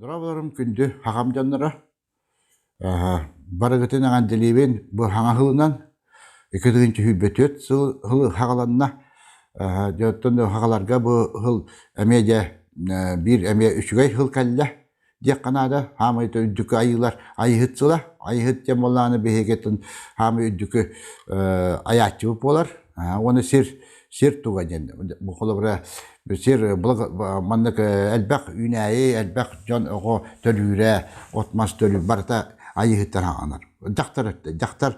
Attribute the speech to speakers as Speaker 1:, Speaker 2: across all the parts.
Speaker 1: Дұрабыларым күнді хағам жанлара. Барығытын аған ділейбен бұл хаңа хылынан 2024 хылы хағаланна. Жоттын хағаларға бұл хыл әмеде бір әме үшігай хыл кәлі. Дек қанада хамы үддікі айылар айығыт сыла. Айығыт жем болағаны бейгетін хамы үддікі аятчы бұп болар. Оны сер туға жен. Бұл қолы бір сер маннык әлбәқ үнәйі, әлбәқ жон оғы төлүрә, отмас төлү барта айығыттар ағанар. Жақтар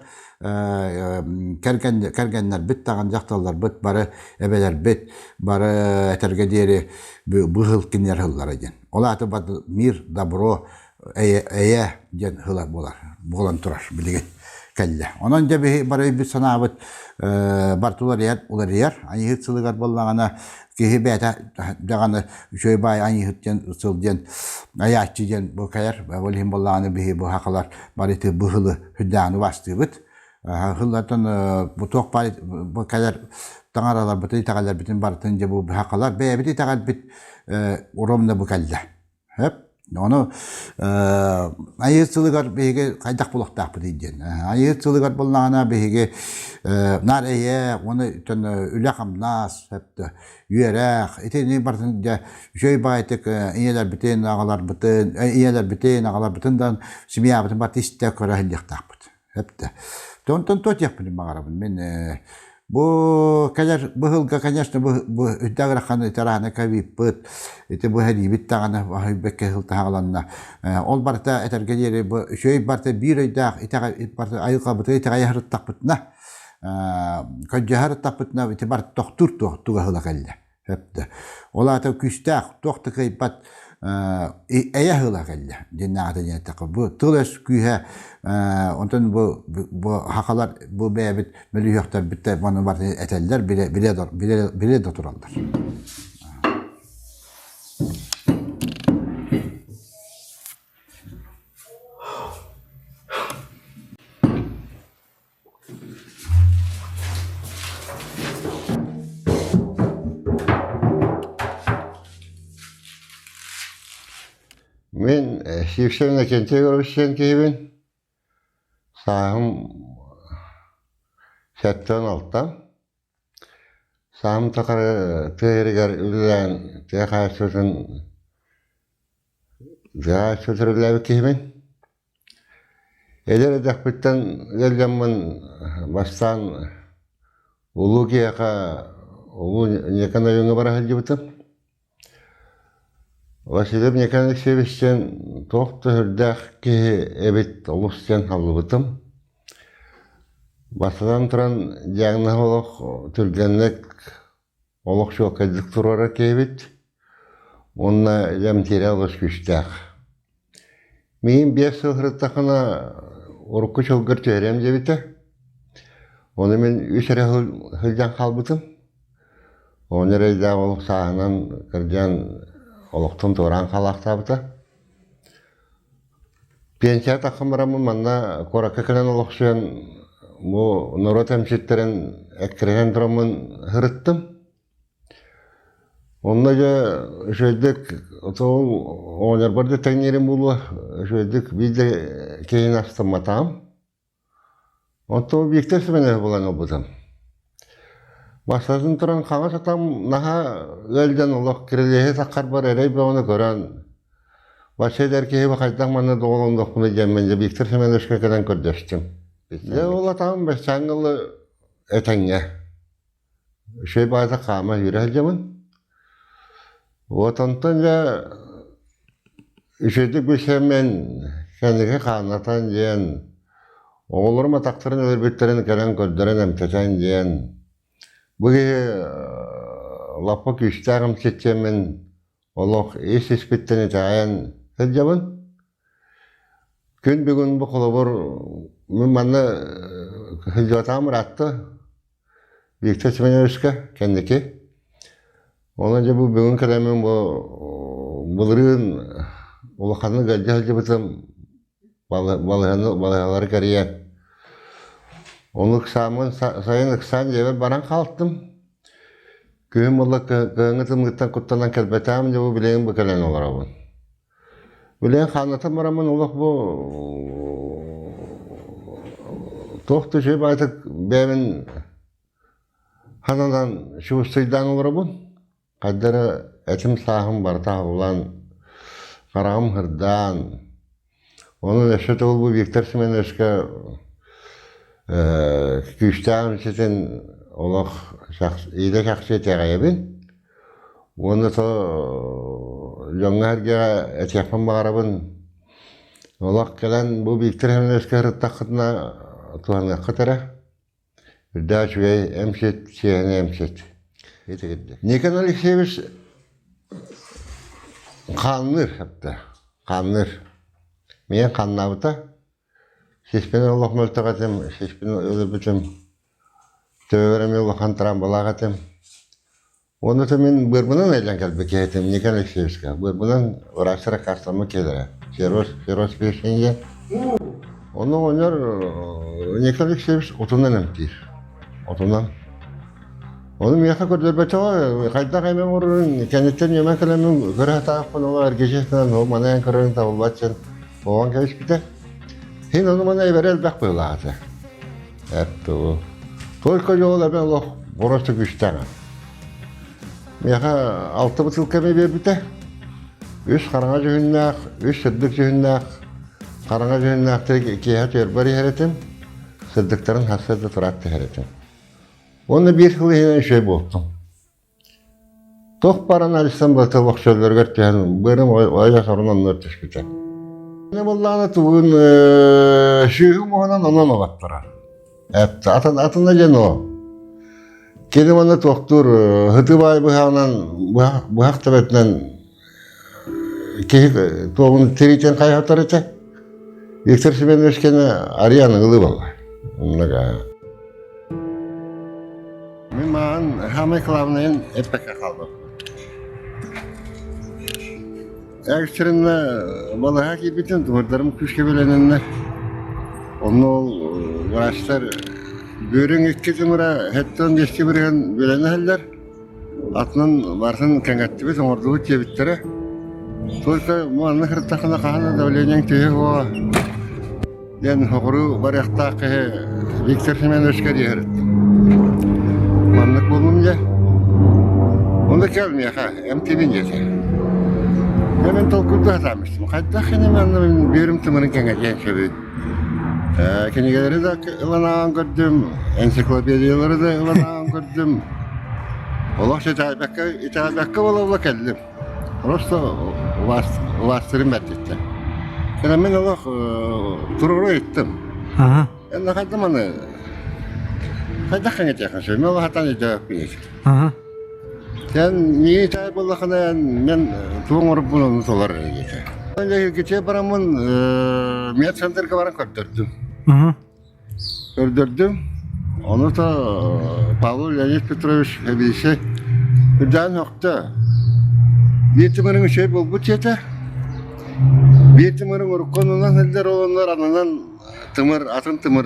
Speaker 1: кәргенлер біт таған жақталар біт, бары әбелер біт, бары әтәрге дері бұғыл кенер хыллар еген. Ола аты бады мир, добро, әйе ген хылар болар. Бұғылан тұраш білеген кәлі. Онан жабы бары бір санабыт бартулар ер, олар ер, айығыт сылығар болағана кеһи бәтә даганы шөй бай айыһыттен сылден аяччыден бу каяр болһин болланы бихи бу хакалар барыты быһылы хүдәне бастыбыт хыллатын бу ток бай бу каяр таңаралар быты тагалар битин бартын же бу хакалар бәбити тагал бит уромда бу калла хеп оны айыһытсылыгар беге кайдак булактак биден айыһытсылыгар боллана беге нар эе оны төн үләкамнас хепте юерах этени бартын да жөй байтык иелер битен агалар битен иелер битен агалар битендан семья битен батистә көрәһлектак бит хепте тонтон тотяк билем магарабын мен бу калар быгылга конечно бу үддәгрәханы тараны кабип бит эте бу хәди бит тагына бекке хыл тагаланна ол барта этәргә дире бу шөй барта бир өйдәк итәгә барта айылга бит итәгә яһрыттак битна каҗһар тапытна эте бар тохтур туга хыла калды хәпте олата күстәк тохтыкай бат эя хыла калды диннәгә дә тәкъ бу тылыш күһә онтон бу хакалар бу бәбит мөлүяктар битте моны бар әтәлләр биле дә торалар.
Speaker 2: Мен Шевшевна Кентегоровичтен кейбін сағым шәттен алтам. Сағым тақары тегерігер үлілән тегай сөтіріләбі кейбін. Елер әдәк біттен келгенмін бастан ұлы кейаға ұлы некан өңі бара хәлді бітім. Василий Николаевич Севичтен тоқты үрдәк кеһи әбет олыстен халыбытым. Басыдан тұран жаңна олық түргенлік олық шоқ әдік тұрара кебет. Онна ләмтері алыс күштәк. Мен 5 жыл ғырыттақына орыққы шолғыр тәрем дебеті. Оны мен 3 әрі ғылдан қалбытым. Оны рәйда олық сағынан кірден олықтың тұран қалақтабыты. Пенсия тақымырамын манна қораққа кілен олықшын мұ нұрот әмшеттерін әккірген тұрамын ғырыттым. Онна жа жөйдік оңыр барды тәңерім болу жөйдік бізде кейін астым матам. Онты ол бектесі мене болан олбыдым. Басасын тұран қаңа сатам наға өлден олық кірілеге таққар бар әрей бәуіні көрін. Басайдар кейі бақайдақ маны доғылыңдық мұны жемменде бектір семен өшкекеден көрдештім. Де ол атамын бәстәңгілі әтәңе. Үшей байда қама үйрәл жемін. Отантын жа үшейді көсемен кәндіге қанатан жен. Оғылырма тақтырын өрбеттерін кәрен көрдерін әмтетен жен. Бұғы лапы күштағым сетчемен олық ес еспеттені тағайын кәлжабын. Күн бүгін бұл қолы бұр мен манны кәлжатамыр атты. Бектес мен өскі кәндеке. Оның жа бұл бүгін кәлемен бұлырын олыққаны кәлжі бұтым балығалары кәриян. Оны қысамын сайын қысан жебер баран қалттым. Күйім олы күйіңі тымғыттан құттанан кәлбәтамын жебу білейін бүкелен олар ауын. Bilen xanatan baramın olaq bu toxtu şey baytık bemin hanadan şu sıydan olur bu. Kaddara etim sahım barta ulan qarağım hırdan. Onun eşit ol bu Viktor Semeneşka güçtağın için olaq iyide şahsiyet yağayabın. Onu da жаңа herge et yapın bağırabın. Olaq gelen bu Viktor Semeneşka hırttaqıdına tuğanға qıtara. Daha şüvey emşet, şeyhine emşet. Nikan Alexeyevich kanır hatta. Kanır. Men kannabıta. Şeşpeni Allah möltaqatım, şeşpeni ölübütüm. Töverem yolu kantıran balağatım. Onu da men bırmından aylan kalbeke etim Nikan Alexeyevich'ka. Bırmından uğraştıra karşılama kelere. Şeros peşince. Onu oynar Nikan Alexeyevich otundan emtir. Otundan. Onu miyaka kördürbete o, kayda kaymen vururun, kendinden yemek kalemin göre hata yapın ola ergece falan, o bana en kırırın da olbatçın, oğan keviş bite. Hin onu bana everel bak böyle ağzı. Hep o. Toyka yolu ben o, borostu güçten. Miyaka 6 bıtıl kemi bir bite. Üç karanga cühünnak, üç sıddık cühünnak. Karanga cühünnakta kihat yerbari heretim, sıddıkların hasırda turaktı heretim. Onu bir yıl yine şey buldum. Tok paran alışsam da tabak söyler görtüyen, benim ayak arından örtüş güzel. Ne bollağına tuğun şühüm oğunan ondan olattıra. Evet, atında gene o. Kedim onu toktur, hıtıbay bu hak tabetinden toğunu teriten kayhatar ete. Viktor Semeneşkene arayanı ılı vallahi. Onunla gaya. Memang hamil kelamin epek kaldı. Ekstremde balığa ki bütün tuvarlarım kuşke bilenenler. Onu uğraşlar görün iki tümüre hetten geçti bilen bilenler. Atının varsın kengetti biz ordu çevitlere. Sonra muanna hırtakına kahana davlenyen tüye o. Yani hokuru barıqtaqı Viktor Semeneşka diyerit. Manlık bulunca onda gelmiyor ha, emtibin geçer. Hemen tolkurda hatamıştım. Hatta hemen birim tımırın kengeyen şöyle. Kendileri de ılanağın gördüm, ensiklopediyaları da ılanağın gördüm. Olakça itaabekka ola keldim. Prosto ulaştırım ettikten. Ben olak tururu ettim. Ben kaydım onu. Kayda kanget yakın söyleyeyim, Allah hatan itaabek bilir. Yani niye itaabek olakına ben tuğun orup bunu unutular. Önce geçe paramın Miyat Center'ga varan kördürdüm. Kördürdüm. Onu da Pavel Leonid Petrovich Hebişe birden yoktu. Bir tımırın şey bul bu çete. Bir tımırın orukonundan hediler olanlar anından tımır, atın tımır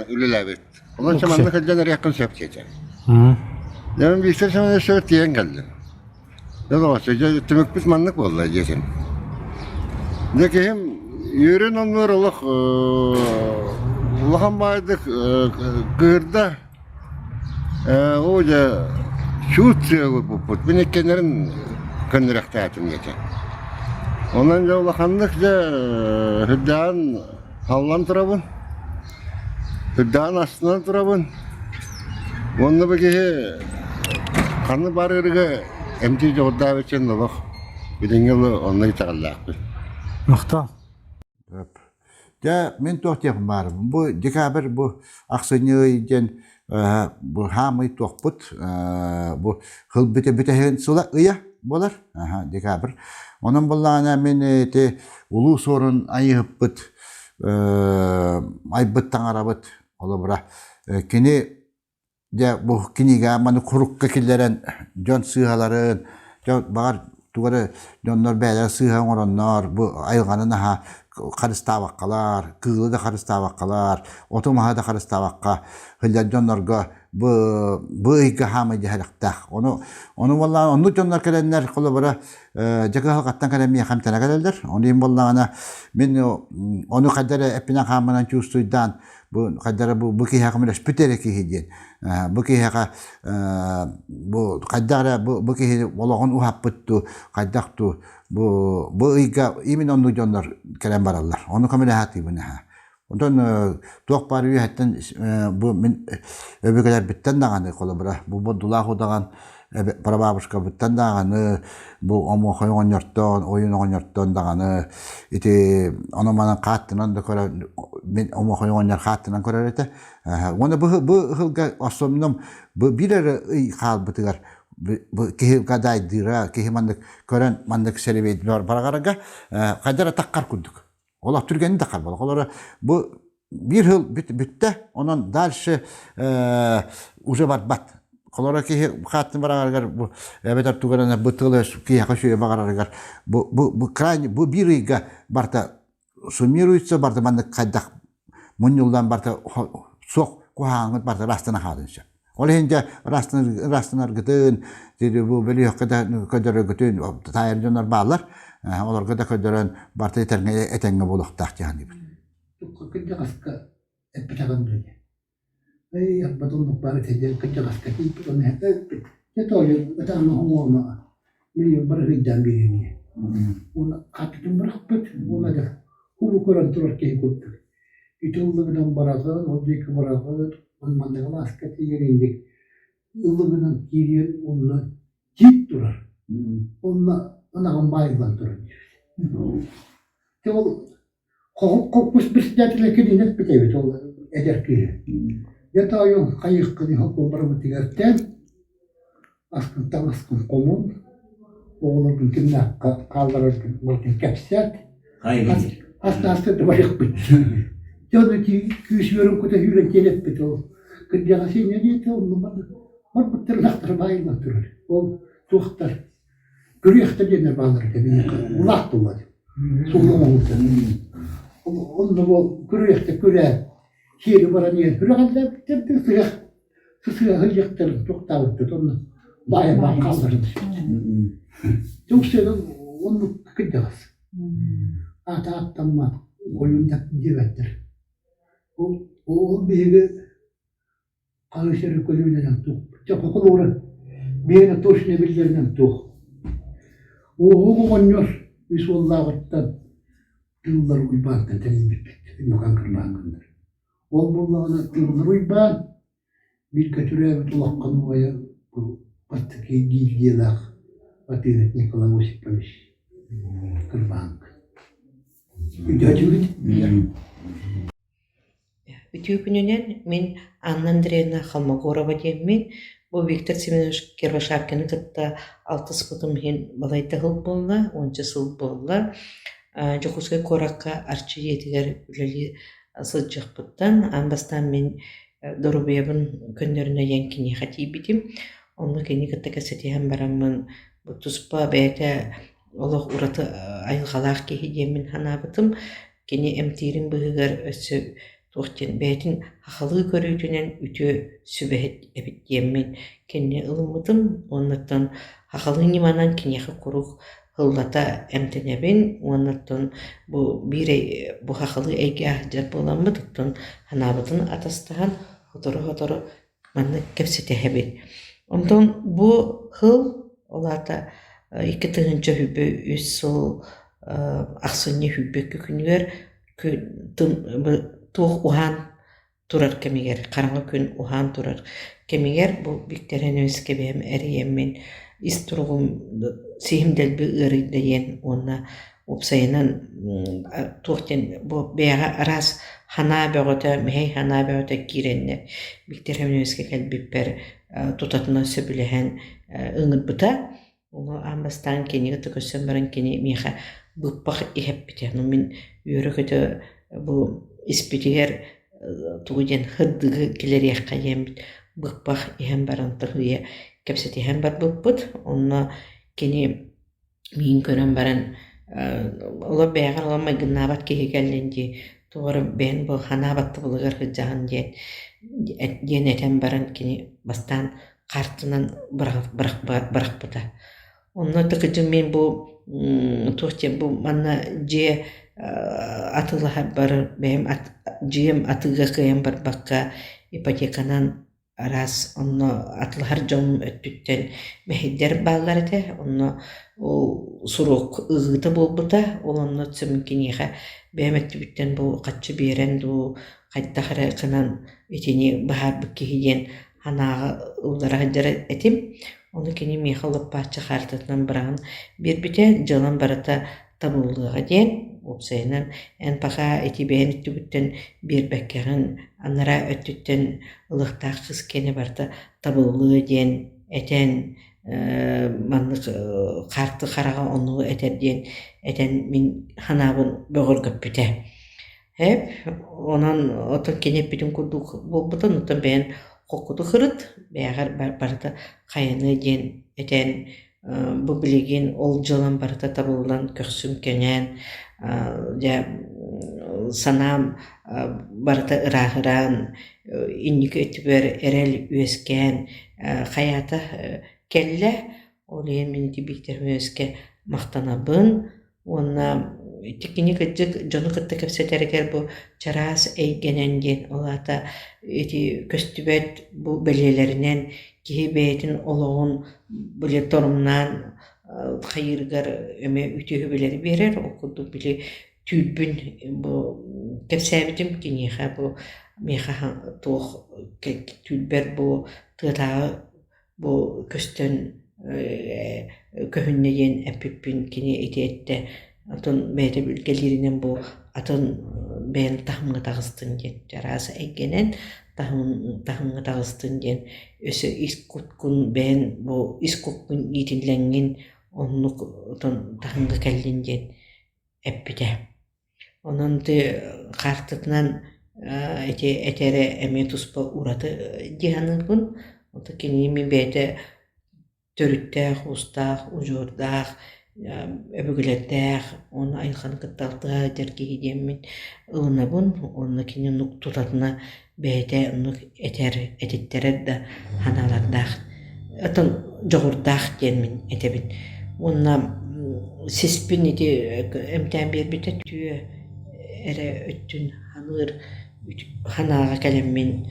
Speaker 2: ülelebet. Ondan çamanlık hediler yakın söp çete. Yani bir istersen de söp diyen geldi. Ne zaman söyleyeceğiz, tümük biz manlık oldu geçen. Ne ki hem yürün onlar Allah'ın baydık kırda oca şut bu beni kenarın kındırak taatım geçen. Ondan sonra Allah'anlıkça hüddan havlan turabın. Hüddan aslından turabın. Onda bir kanı barırıga emtici orada veçen olaq. Bilin yılı onunla çağırlaqdı.
Speaker 3: Muhtar.
Speaker 1: Ya men toq yapım var. Bu dekabr bu aksanyı den bu hamı toqput bu hıl bite hen sula ıya bolar. Aha dekabr. Onun bollana men te ulu sorun ayıpıt aybıttan arabıt ola bura. Kini ya bu kiniga manı kuruk kakilleren jon sığaların jon bağır tuğarı jonlar beyler sığan oranlar bu ayılganın ha karıstavakkalar, kığılı da karıstavakkalar, otomaha da karıstavakka, hılla jonlarga bu iki hamı cehelakta. Onu vallahi onu canlar kelenler kolabara jaga halkattan kalemiye hamtana gelirler. Onu im vallahi ana men onu kadar epina hamından çustuydan bu kadar bu ki hakamla spütere ki hediyen. Bu ki haka bu kadar bu ki vallahi uhapttu kadaktu bu iga imin onu canlar kelen barallar. Onu kamera hati bu ne ha. Ondan tuğ parıyor hatten bu min öbür kadar bitten dağını kolabra bu dulağı odagan para babuşka bitten dağını bu omo koyun yurttan oyun yurttan dağını iti ona bana kattından da kora min omo koyun yurt kattından kora ete onu bu hılga asomnum bu birer hal bitigar bu ki kaday dira ki mandık kören mandık seribeyt para karaga kadar takkar kurduk. Ola Türkiye'nin de kalmalı. Ola bu bir yıl bitti. Onun dalşı uca bat. Ola ki hattın var bu evet Türkiye'nin bıtılı ki yakışıyor bakar bu krani bu bir yıga barta sumiruitsa barta mandık kaydak munyuldan barta sok kuhangıt barta rastına halınca. Ola hince rastına gıdın dedi bu böyle yok kadar gıdın tayarcılar bağlar. Olar kadar barta etenge buluktak yani.
Speaker 3: Kıcı kaska epitagan böyle. Yapmadığım bari tecrübe kıcı kaska değil. Onu hep ne toyu adamı hoğuna milyon bırakacağım birini. Onu kapitın bırakıp ona da hulu kuran turar ki kurdu. İtulduğundan bırakın, o büyük bırakın, onun mandala asketi yerindik. Yıldığından giriyor, onunla cip durar. Onunla anağın bayılan durar. Tevol kokmuş bir sıcaklık edinip bitevet ol eder ki. Yatağın kayık kılın hukumları bitigerten askıntan askın komun oğlum kimle kaldırır bulsun kapsat. Hayır. Hasta da başık bit. Canı ki küsüyorum kutu hüren gelip bit o. Kıcığa şey ne diye onu var bu tırnakları bayılma durur. O tuhtar. Görüyorlar diye bağlar tabii. Ulak bulmadı. Solum oldu. Onu bu görüyorlar göre şiiri bana niye hürakalda bitirdi sıra hıcıktırın çok dağıttı onu bayağı kaldırdı. Çok senin onu kıcağız. Ata attanma oyunda divettir. O bir karışırı kolüyle tuh. Çok okul olur. Bir yere toş ne bilirden tuh. O oynuyor. Visuallah'tan yıllar uybanken tenim bitti. Yokan kırmağındır. Ol bunlarına yıllar uyban bir kötüre evet ulakkan vaya bu battaki giygiyeler atiret Nikola Osipoviç kırmağın.
Speaker 4: Ütüpününen men Anna Andreevna Холмогорова деммен bu Виктор Семенович Кирвашаркины кытта 6 спытым хен балайта хыл болла, 10 сыл болла. Жокускай коракка арчы етигер үлели сылжықпыттан, анбастан мен дорубиябын көндөрүнө янкини хати битим. Онны кени кытта кәсетиһен бараммын. Бу туспа бәйте олох ураты айылгалаах кехидемин ханабытым. Кени эмтирин быһыгар өссө туохтен бәйтин хахалы көрүүтүнен үтө сүбэхет эбитиеммин кенне ылыммытым. Оннаттан хахалы ниманан кинеха курук хыллата эмтенебин. Оннаттан бу бире бу хахалы эйге жат боламмытыктан ханабытын атастахан хотору манны кепсетехебин. Онтон бу хыл олата 2 тыгынча хүбө 3 сыл аксынны хүбө күкүнүгөр туох ухан турар кемигер, караңгы күн ухан турар кемигер, бу биктеренөскө бем эриеммен истургум сихимделби ырыйдайен онна опсайынан туохтен бу бега раз хана бөгөтө мей хана бөгөтө киренне биктеренөскө келбиппер тутатына сөбүлehen ыңыт бута. Onu ambastan keni gıtı kösömörün keni miha bıppak ihep no min yürü kötü bu ispitiger tuğujen hıddıgı kileri yakayem bıppak ihem barantıgıya kepseti hem bar bıppıt. Onna keni min körön baran ola beğen olama gınnabat kehi gellendi Тугары бен бу ханабатты булгар хыджаан диен этен баран кини бастан картынан быракпыта. Онно тыкыжы мен бу тухте бу манна же атылаха бар бем жием атыга кыям бар бакка ипотеканан раз онно атылар жон өттүттен мехиддер баллар эте онно сурук ызыты болбута олонно цемкиниха беметтүттен бу каччы берен ду кайттахара кынан итини бахар биккиген ханага улдара жара этим оны кини мехалып пачы хартытынан баран бербите жалан барата табылыга ден опсайнан эн паха эти бен түбүттен бербеккерин анара өттүттен ылыктак кыз кене барта табылыга ден этен маннык карты карага ону этерден этен мин ханабын бөгөр көппүте хеп онан отон кенеп битин курдук болбутун отон бен кокуду хырыт бягар барта кайыны ден этен бу билеген ол жалан барта табылдан көксүм кенен я санам барта ырахыран инник өтүбөр эрел үескен хаята келле ол мен дибиктер үеске мактанабын онна тикини кыжык жону кытта кепсетерегер бу чарас эйгененден олата эти көстүбөт бу белелеринен кибетин ологун буле торумнан хайыргар эме үтүбелери берер окуду биле түбүн бу кепсебитим киниха бу меха тох түбер бу тыра бу көстөн көһүннеген эпиппин кини этетте атын бәйте ülkelеринен бу атын бен тахымга тагыстын ден жарасы эйгенен тахымга тагыстын ден өсө искуткун бен бу искуккун итинленген оннук атын тахымга келдин ден эппите онун те картытынан этере эме туспа ураты диханын ото кини ми бәйте төрүттэх устах ужурдах öbügülettäh onu ayılgan kıttaltığa dergi hidemmin ığınabın onu kini nuk tutatına beyte nuk etittere da hanalardağ atın joğurdağ denmin etebin onna sispin iti emten bir bite tüye ere öttün hanır hanağa kalemmin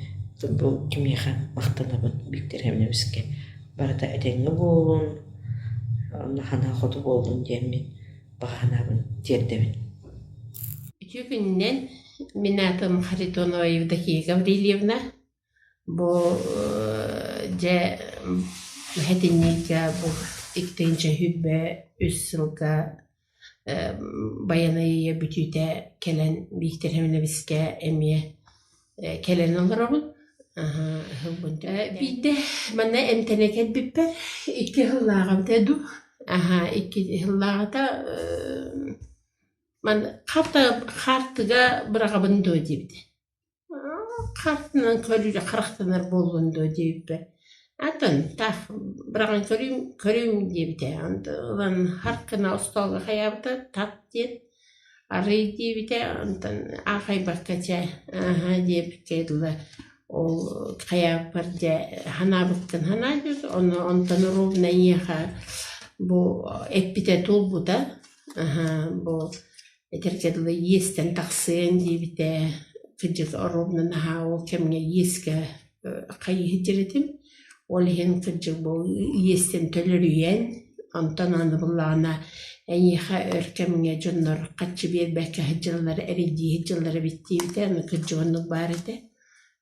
Speaker 4: bu kimiha maqtanabın bikter hemnebiske barata etenge bolun hana xotu boldun diyemin bahanabın terdebin.
Speaker 5: 2 günden Minatım Haritonova Evdokия Gavrilevna bu hedinlikle bu iktince hübbe 3 yılga bayanayı bütüte kelen Viktor Hemneviske emiye kelen olaramın. Bir de bana emteneket biber 2 yıllarım dedu. 2 yıllarda man kartıga bırakabın da ödeydi. Kartının körüyle karakterler bolgun da ödeydi. Atın taf bırakın körüm deydi. Lan harkına ustalığı hayabda tat deydi. Arayı deydi. Antan ağay bakkaca deyip geldi. O hayabda hanabıktın hanabıktın. Ondan ruvna yeha bu epite tul bu da. Bu eterkedli yesten taksın deydi. Kıcık ruvna naha o kemge yeske kayı hicretim. Olihin kıcık bu yesten tölürüyen. Ondan anıbıllağına en yeha örkemge cunlar kaçı bir belki hicrları eridi hicrları bittiydi. Kıcık onu baride.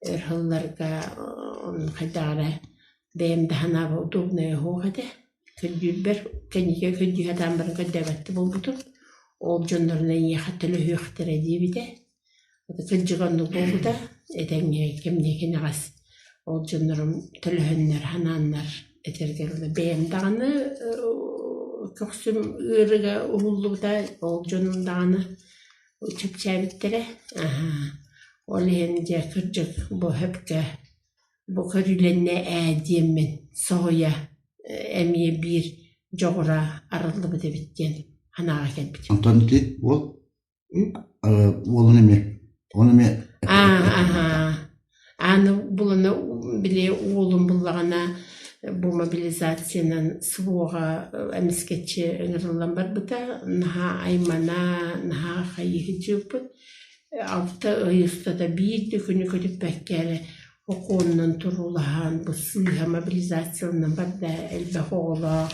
Speaker 5: Erhallarga onun kadara benim de hana bu dubne hoğade. Kıcık kenike kıcık adamların kadevette bulbudur. O cunlarına yehatlı hüyüktür edibide. Kıcık onu bulbuda. Edenge kemneke nağız. O cunların tülhünler, hananlar etergerli. Benim dağını köksüm ırıga uğullu da o cunun dağını çöpçebittere. Olihin diye kırcık bu hepke bu körülenne diyemin soğuya emiye bir joğura arılı bu da bitten hanağa gelbit.
Speaker 1: Anton ki ol olun emi Onu men
Speaker 5: Ага. Аны буланы биле улым буллагана бу мобилизациянан свога эмискетчи ыңырлан бар бута наха аймана наха хайыжып алты ыйыста да бийди күнү көтүп беккеле окуунан турулахан бу сыйха мобилизациянан барда элбе хоголо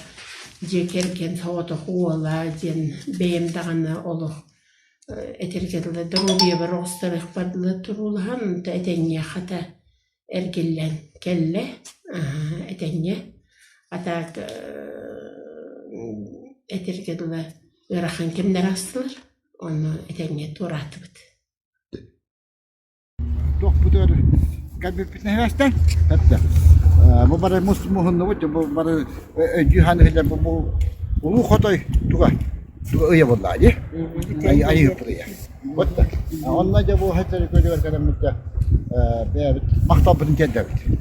Speaker 5: жекеркен соото хуола ден бэм дагана олох этергерле дробия бар остарых бардылы турулахан та этенге хата эргеллен келле этенге атак этергерле ырахан кемдер астылар оны этенге туратыбыт.
Speaker 1: Doch putar kalbi pitne hastan. Hatta. Bu bara musmuhunnu bu bara öcühan hele bu ulu khotoy tuga. Tuga öye vallahi. Ay yapıyor. Hatta. Onunca bu hatta koyuyor kadar mutta bir maktabın kendisi.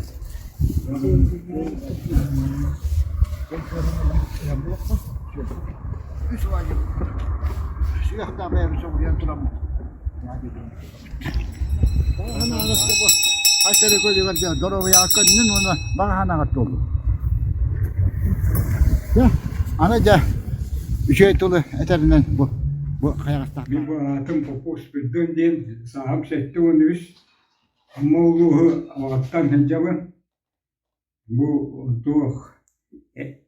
Speaker 1: Şu yakta ben soruyan turam. 하나 갖고 할 때를 걸리고 도로에 아까는 오늘 막 하나가 또. 자, ana ja şey tolu eterinden bu hayasta.
Speaker 6: Bir bu atım popos bir döndüm sahip sektörünüz ama uluğu alttan hencabın bu tuğ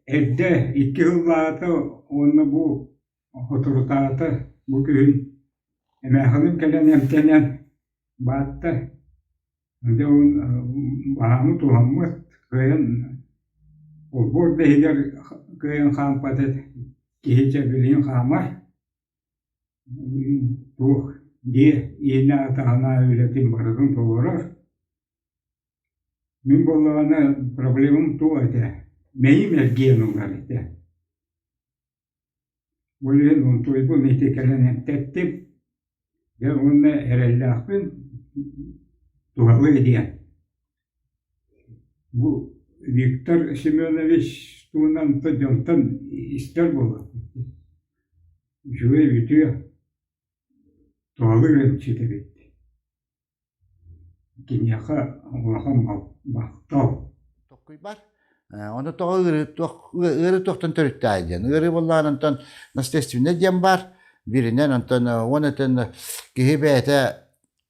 Speaker 6: evde 2 yıllarda onu bu otoritata bugün emeğim gelen emtenen battı. Önce on bahamı tuhamı kıyın o burada hiler kıyın kampatet kihice bilin kamar bu diye iğne atağına öyledim barıdım doğurur. Min bolağına problemim tu ede. Meyim ergiyenim var ede. Böyle onu bu nitekelen tettim. Ve onunla erellahın dualı ediyen. Bu Viktor Semyonovich tuğundan tadyantan ister bolu. Jüve bitiyor. Dualı rençide bitti. Kinyaka Allah'ım mahtav.
Speaker 1: Tokkuy bar. Onu to ırı toktan törüttaydı. Irı bollağından nasıl diyen bar. Birinden ondan ondan kihibete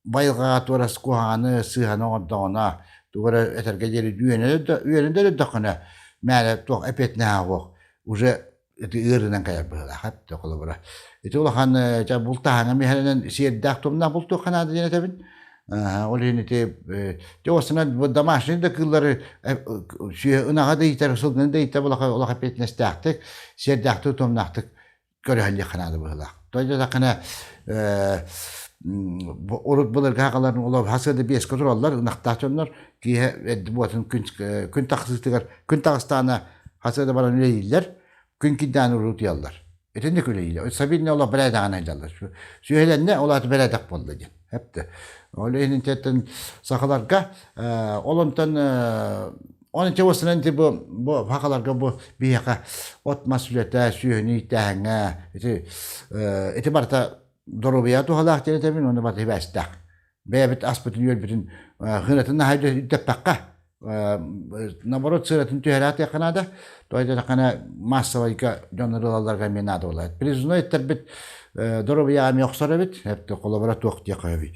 Speaker 1: bayılğa toras kuhanı sıhanı ondan Duvara etergeleri üyeninde de dokuna mele tok epet ne havo. Uje eti ırından kayar böyle hatta kolabora. Eti olahan ja bultahan mi halen siyerdak tomna bultu kanada yine tabin. Olin eti josuna bu damaşın da kılları şey unağa da iter suldan da iter ola epet nestaktık. Siyerdak tomnaktık. Göre halli kanada böyle. Dolayısıyla da kana olup bulur kağaların olup hasıda bir eski durarlar, naqtaçonlar ki bu atın gün taksızlıklar, gün takstana hasıda bana öyle değiller, gün kinden urutuyallar. Etendik öyle değiller. Sabine ola belada anaydalar. Şu helenle ola beladak boldu diye. Hep de. Öyle intetten sakalarga oluntan onun çavasının bu hakalarga bu bir yaka ot masuliyete sühni tanga eti barta Dorobia tu halak jadi tapi nona bat hibastak. Bebet aspetin yol bitin hıratın haydi tepakka. Naborot sıratın tüherat ya kanada. Dolayısıyla kana masavayka jonlarlar gaminada olaydı. Prizno etterbit Dorobia mi yoksara bit. Hep de kolaborat vakti yakayabi.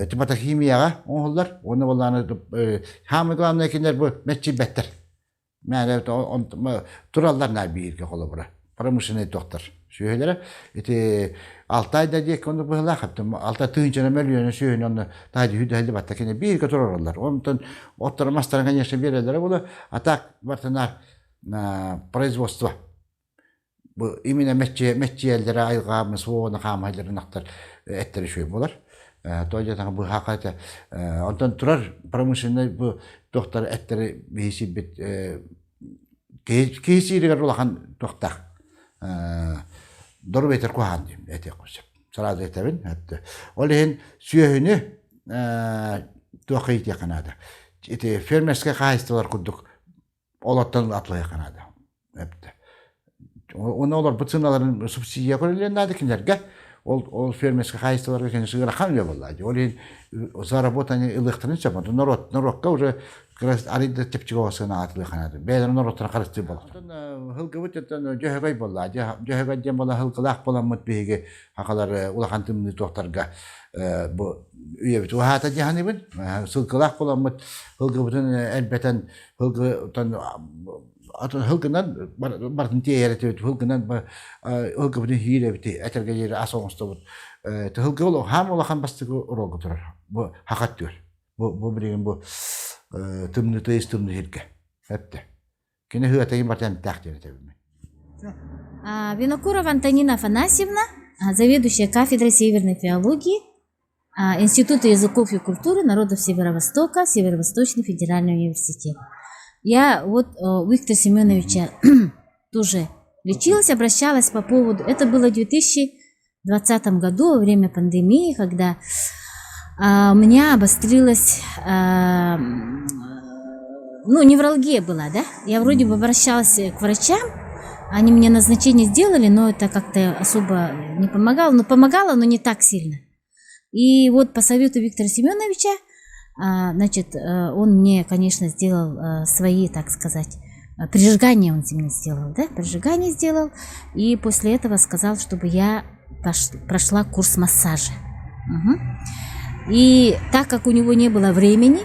Speaker 1: Eti bata kimya onlar. Onu vallahi hamiglanlar kinler bu metçi better. Yani turallar ne bir ki kolabora. Paramışını doktor. Şöyle eti 6 ayda diye konu bu hala yaptım. 6 tığınca milyon şöyle onu daha hüdahli batta kene bir ki turallar. Ondan oturmazlar kan yaşa verirler. Bu atak vartanar производство. Bu imine metçi ellere ayğamız o ona kamayları naktar etleri şöyle bular. Dolayısıyla bu hakikaten ondan turar paramışını bu doktor etleri bir şey bit kesiyle olahan doktor. Doğru beter kuhan diyeyim. Ete kusap. Sarada etebin. Olehin süyehini tuğayit yakınada. Ete fermerske kayıstılar kurduk. Olattan atla yakınada. Onu olur bu sınaların subsidiya koyuyorlar. Nadikinlerge. ол фермерский хозяйстволарга кene сыграхан я была. Олин заработание электричества, народка уже как раз арида тепчигосы на атлыханады. Бедер народтан карысты болот. Хылгыбыт еттен жөһөгөй болла. Жөһөгөй дем болла хылгылак боламыт биге хакалар улахантымны токтарга бу үйебит ухата жаһаныбын. Сылгылак боламыт хылгыбытын элбетен хылгытан хылгынан бартын тиеретет хылгынан хылгыбытын хиребит этерге жери асоңстобут. Хылгыл хам улахан бастыгы уролго турар. Бу хакаттыр. Бу билген бу тымны тыйстымны хетке. Хепте. Кине хыатайын бартан тахтер этебиме.
Speaker 7: Винокурова Антонина Афанасьевна, заведующая кафедрой северной филологии Института языков и культуры народов Северо-Востока, Северо-Восточный федеральный университет. Я вот у Виктора Семеновича тоже лечилась, обращалась по поводу... Это было в 2020 году, во время пандемии, когда у меня обострилась... невралгия была, да? Я вроде бы обращалась к врачам, они мне назначение сделали, но это как-то особо не помогало. Но помогало, но не так сильно. И вот по совету Виктора Семеновича, он мне, конечно, сделал свои, так сказать, прижигания он мне сделал, да? Прижигание сделал. И после этого сказал, чтобы я прошла курс массажа. И так как у него не было времени,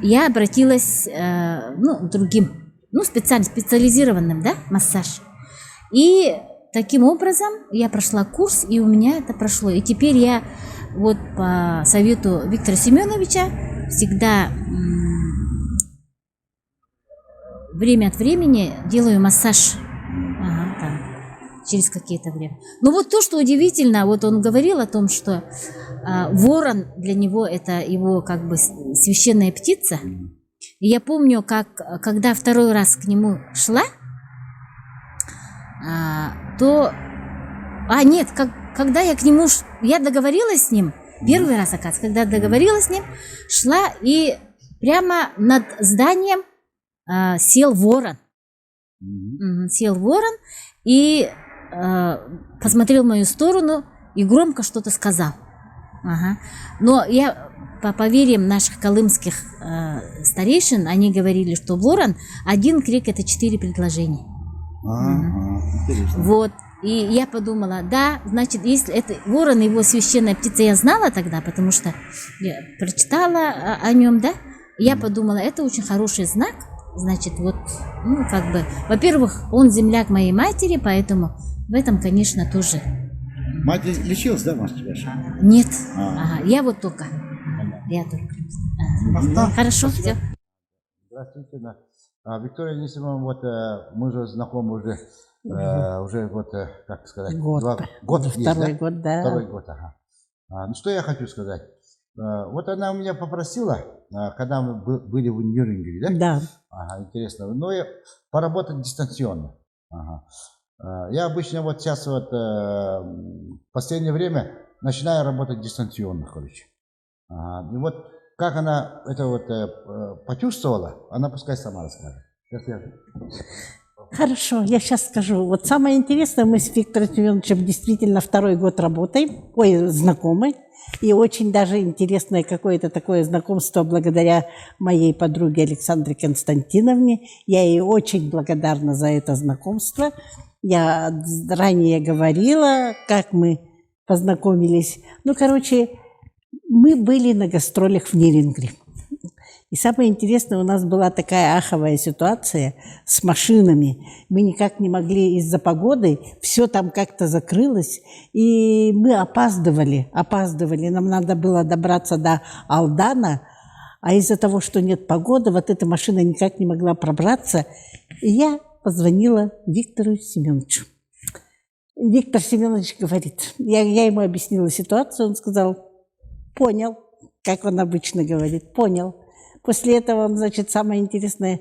Speaker 7: я обратилась к другим, специализированным, да, массаж. И таким образом я прошла курс, и у меня это прошло. И теперь я вот по совету Виктора Семеновича всегда время от времени делаю массаж через какие-то время. Но вот то, что удивительно, вот он говорил о том, что ворон для него это его как бы священная птица. И я помню, когда второй раз к нему шла, когда я к нему, я договорилась с ним, первый раз, оказывается, когда договорилась с ним, шла и прямо над зданием сел ворон. Сел ворон и посмотрел в мою сторону и громко что-то сказал. Но я, по поверьям наших колымских старейшин, они говорили, что ворон, один крик — это 4 предложения. Вот. И я подумала, да, значит, если это ворон, его священная птица, я знала тогда, потому что я прочитала о нем, да. Я подумала, это очень хороший знак. Значит, вот, во-первых, он земляк моей матери, поэтому в этом, конечно, тоже.
Speaker 1: Мать лечилась, да, может, тебя?
Speaker 7: Нет, я вот только. Я только. Хорошо, все.
Speaker 1: Здравствуйте, Виктория Анисимовна, вот мы же знакомы уже вот, как сказать,
Speaker 8: год есть, второй
Speaker 1: да?
Speaker 8: год, да.
Speaker 1: Второй год, Ну, что я хочу сказать. Вот она у меня попросила, когда мы были в Нюрнберге, да?
Speaker 8: Да.
Speaker 1: Интересно. Но поработать дистанционно. Я обычно вот сейчас вот в последнее время начинаю работать дистанционно, короче. И вот как она это вот почувствовала, она пускай сама расскажет.
Speaker 8: Хорошо, я сейчас скажу. Вот самое интересное, мы с Виктором Семеновичем действительно второй год работаем, знакомы. И очень даже интересное какое-то такое знакомство благодаря моей подруге Александре Константиновне. Я ей очень благодарна за это знакомство. Я ранее говорила, как мы познакомились. Мы были на гастролях в Нерюнгри. И самое интересное, у нас была такая аховая ситуация с машинами. Мы никак не могли из-за погоды, все там как-то закрылось, и мы опаздывали. Нам надо было добраться до Алдана, а из-за того, что нет погоды, вот эта машина никак не могла пробраться. И я позвонила Виктору Семеновичу. Виктор Семенович говорит, я ему объяснила ситуацию, он сказал, понял, как он обычно говорит, понял. После этого, значит, самое интересное,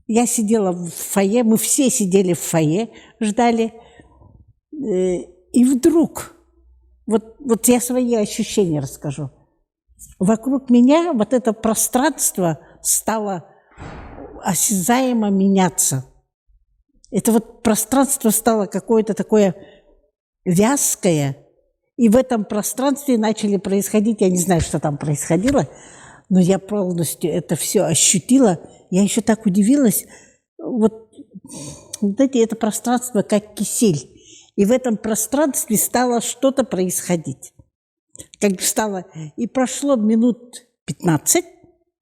Speaker 8: я сидела в фойе, мы все сидели в фойе, ждали, и вдруг, вот я свои ощущения расскажу, вокруг меня вот это пространство стало осязаемо меняться. Это вот пространство стало какое-то такое вязкое. И в этом пространстве начали происходить, я не знаю, что там происходило, но я полностью это все ощутила. Я еще так удивилась. Вот это пространство как кисель. И в этом пространстве стало что-то происходить. Как стало. И прошло минут 15,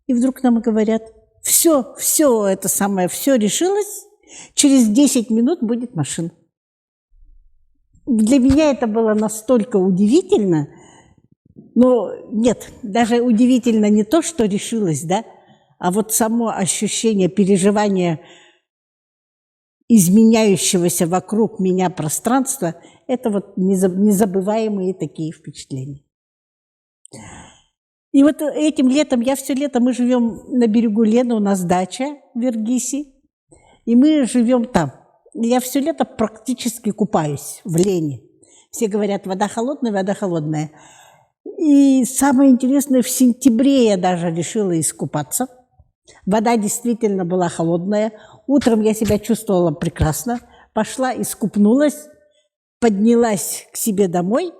Speaker 8: и вдруг нам говорят, все это самое, все решилось, через 10 минут будет машина. Для меня это было настолько удивительно, но нет, даже удивительно не то, что решилось, да, а вот само ощущение, переживание изменяющегося вокруг меня пространства, это вот незабываемые такие впечатления. И вот этим летом, я все лето, мы живем на берегу Лены, у нас дача в Вергисе, и мы живем там. Я все лето практически купаюсь в Лене. Все говорят, вода холодная, вода холодная. И самое интересное, в сентябре я даже решила искупаться. Вода действительно была холодная. Утром я себя чувствовала прекрасно. Пошла, искупнулась, поднялась к себе домой.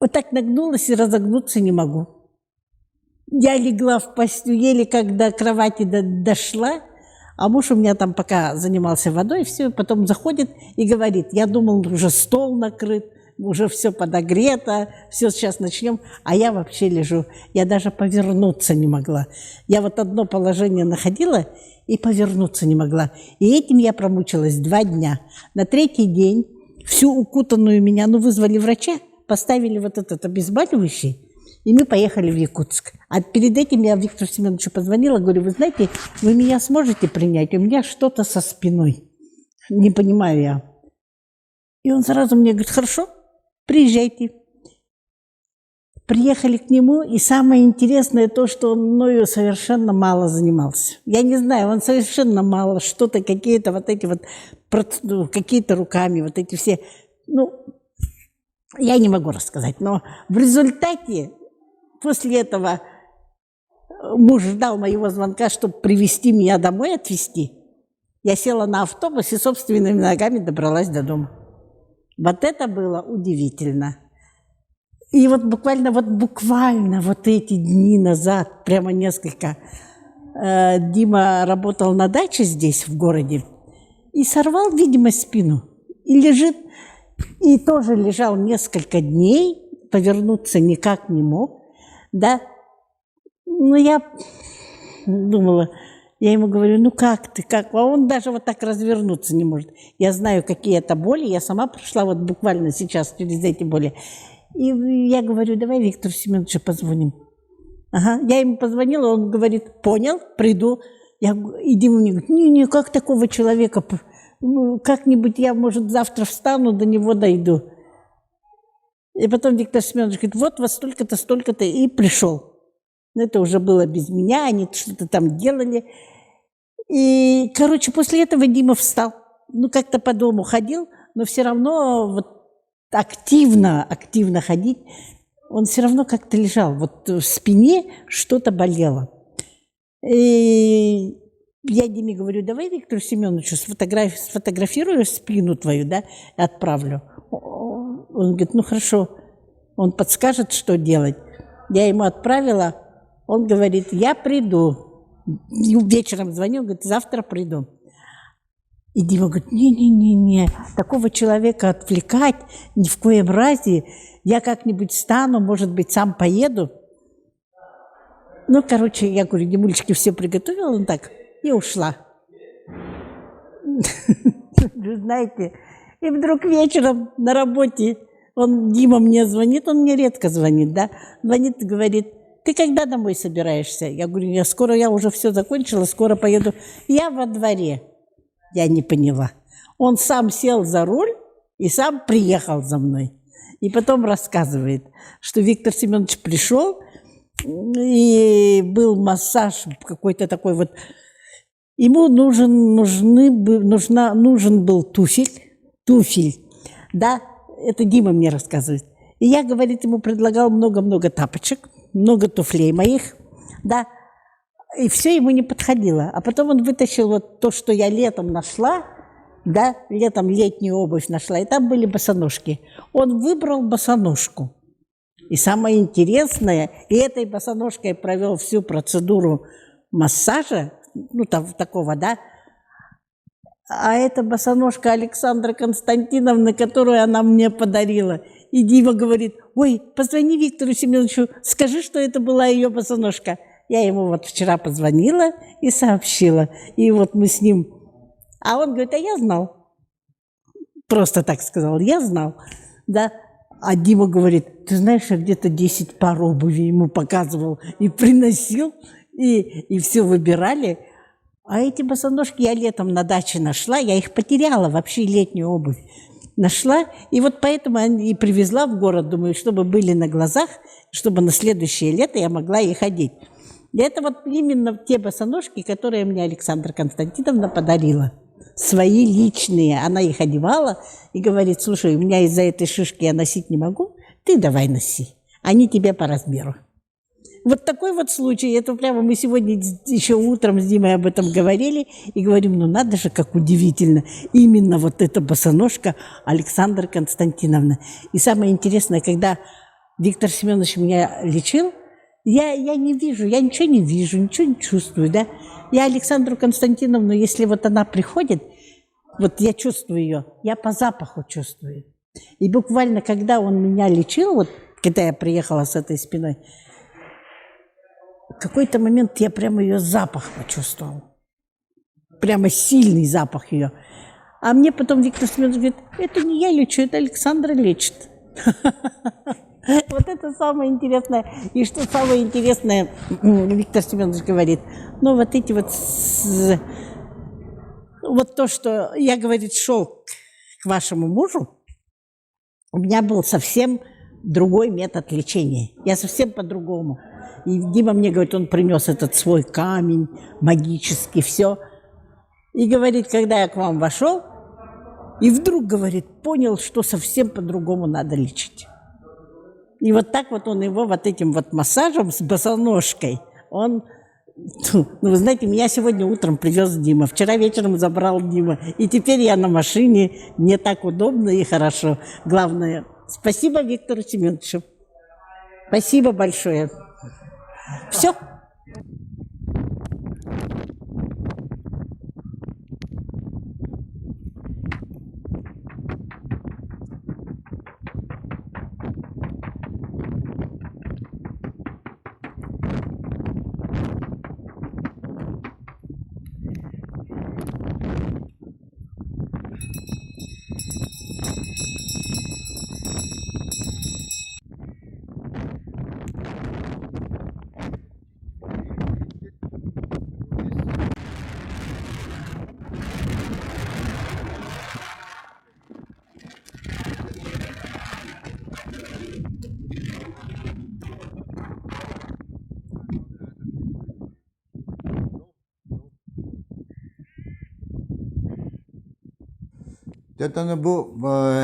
Speaker 8: Вот так нагнулась и разогнуться не могу. Я легла в постель, еле как до кровати дошла, а муж у меня там пока занимался водой, все, потом заходит и говорит, я думал, уже стол накрыт, уже все подогрето, все, сейчас начнем, а я вообще лежу, я даже повернуться не могла. Я вот одно положение находила и повернуться не могла. И этим я промучилась 2 дня. На 3-й день всю укутанную меня, вызвали врача, поставили вот этот обезболивающий, и мы поехали в Якутск. А перед этим я Виктору Семеновичу позвонила, говорю, вы знаете, вы меня сможете принять? У меня что-то со спиной. Не понимаю я. И он сразу мне говорит, хорошо, приезжайте. Приехали к нему, и самое интересное то, что он мною совершенно мало занимался. Я не знаю, он совершенно мало, что-то, какие-то вот эти вот, какие-то руками, вот эти все, я не могу рассказать, но в результате после этого муж ждал моего звонка, чтобы привезти меня домой, отвезти. Я села на автобус и собственными ногами добралась до дома. Вот это было удивительно. И вот буквально вот эти дни назад, прямо несколько, Дима работал на даче здесь, в городе, и сорвал, видимо, спину. И лежит, и тоже лежал несколько дней, повернуться никак не мог, да. Но я думала, я ему говорю, как ты, как? А он даже вот так развернуться не может. Я знаю, какие это боли, я сама прошла вот буквально сейчас через эти боли. И я говорю, давай Виктору Семеновичу позвоним. Ага, я ему позвонила, он говорит, понял, приду. И Дима мне говорит, не, как такого человека, как-нибудь я, может, завтра встану, до него дойду. И потом Виктор Семенович говорит, вот вас столько-то, столько-то, и пришел. Это уже было без меня, они что-то там делали. И, после этого Дима встал. Как-то по дому ходил, но все равно вот активно ходить, он все равно как-то лежал. Вот в спине что-то болело. И я Диме говорю, давай Виктору Семеновичу сфотографирую спину твою, да, и отправлю. Он говорит, хорошо. Он подскажет, что делать. Я ему отправила. Он говорит, я приду. И вечером звонил, говорит, завтра приду. И Дима говорит, не, такого человека отвлекать ни в коем разе. Я как-нибудь встану, может быть, сам поеду. Я говорю, Димулечке все приготовила, он так, и ушла. Вы знаете, и вдруг вечером на работе Дима мне звонит, он мне редко звонит, да, звонит и говорит, ты когда домой собираешься? Я говорю, я уже все закончила, скоро поеду. Я во дворе. Я не поняла. Он сам сел за руль и сам приехал за мной. И потом рассказывает, что Виктор Семенович пришел, и был массаж какой-то такой вот. Ему нужен был туфель, да, это Дима мне рассказывает. И я, говорит, ему предлагал много-много тапочек, много туфлей моих, да, и все ему не подходило. А потом он вытащил вот то, что я летом нашла, да, летом летнюю обувь нашла, и там были босоножки. Он выбрал босоножку. И самое интересное, и этой босоножкой провел всю процедуру массажа, ну, там, такого, да. А это босоножка Александра Константиновна, которую она мне подарила. И Дима говорит: ой, позвони Виктору Семеновичу, скажи, что это была ее босоножка. Я ему вот вчера позвонила и сообщила. И вот мы с ним... А он говорит: а я знал. Просто так сказал, я знал. Да. А Дима говорит: ты знаешь, я где-то 10 пар обуви ему показывал и приносил, и все выбирали. А эти босоножки я летом на даче нашла, я их потеряла, вообще летнюю обувь. Нашла, и вот поэтому и привезла в город, думаю, чтобы были на глазах, чтобы на следующее лето я могла их одеть. И это вот именно те босоножки, которые мне Александра Константиновна подарила. Свои личные. Она их одевала и говорит: слушай, у меня из-за этой шишки я носить не могу, ты давай носи, они тебе по размеру. Вот такой вот случай. Это прямо мы сегодня еще утром с Димой об этом говорили и говорим: ну надо же, как удивительно. Именно вот эта босоножка Александра Константиновна. И самое интересное, когда Виктор Семенович меня лечил, я не вижу, я ничего не вижу, ничего не чувствую, да. Я Александру Константиновну, если вот она приходит, вот я чувствую ее, я по запаху чувствую. И буквально, когда он меня лечил, вот когда я приехала с этой спиной, в какой-то момент я прямо ее запах почувствовала. Прямо сильный запах ее. А мне потом Виктор Семенович говорит: это не я лечу, это Александра лечит. Вот это самое интересное. И что самое интересное, Виктор Семенович говорит: ну вот эти вот... Вот то, что я, говорит, шел к вашему мужу, у меня был совсем другой метод лечения. Я совсем по-другому. И Дима мне говорит, он принес этот свой камень магический, все. И говорит, когда я к вам вошел, и вдруг, говорит, понял, что совсем по-другому надо лечить. И вот так вот он его вот этим вот массажем с босоножкой, он... Ну, вы знаете, меня сегодня утром привез Дима, вчера вечером забрал Дима, и теперь я на машине, мне так удобно и хорошо. Главное, спасибо Виктору Семеновичу. Спасибо большое. Все.
Speaker 1: Тетаны бу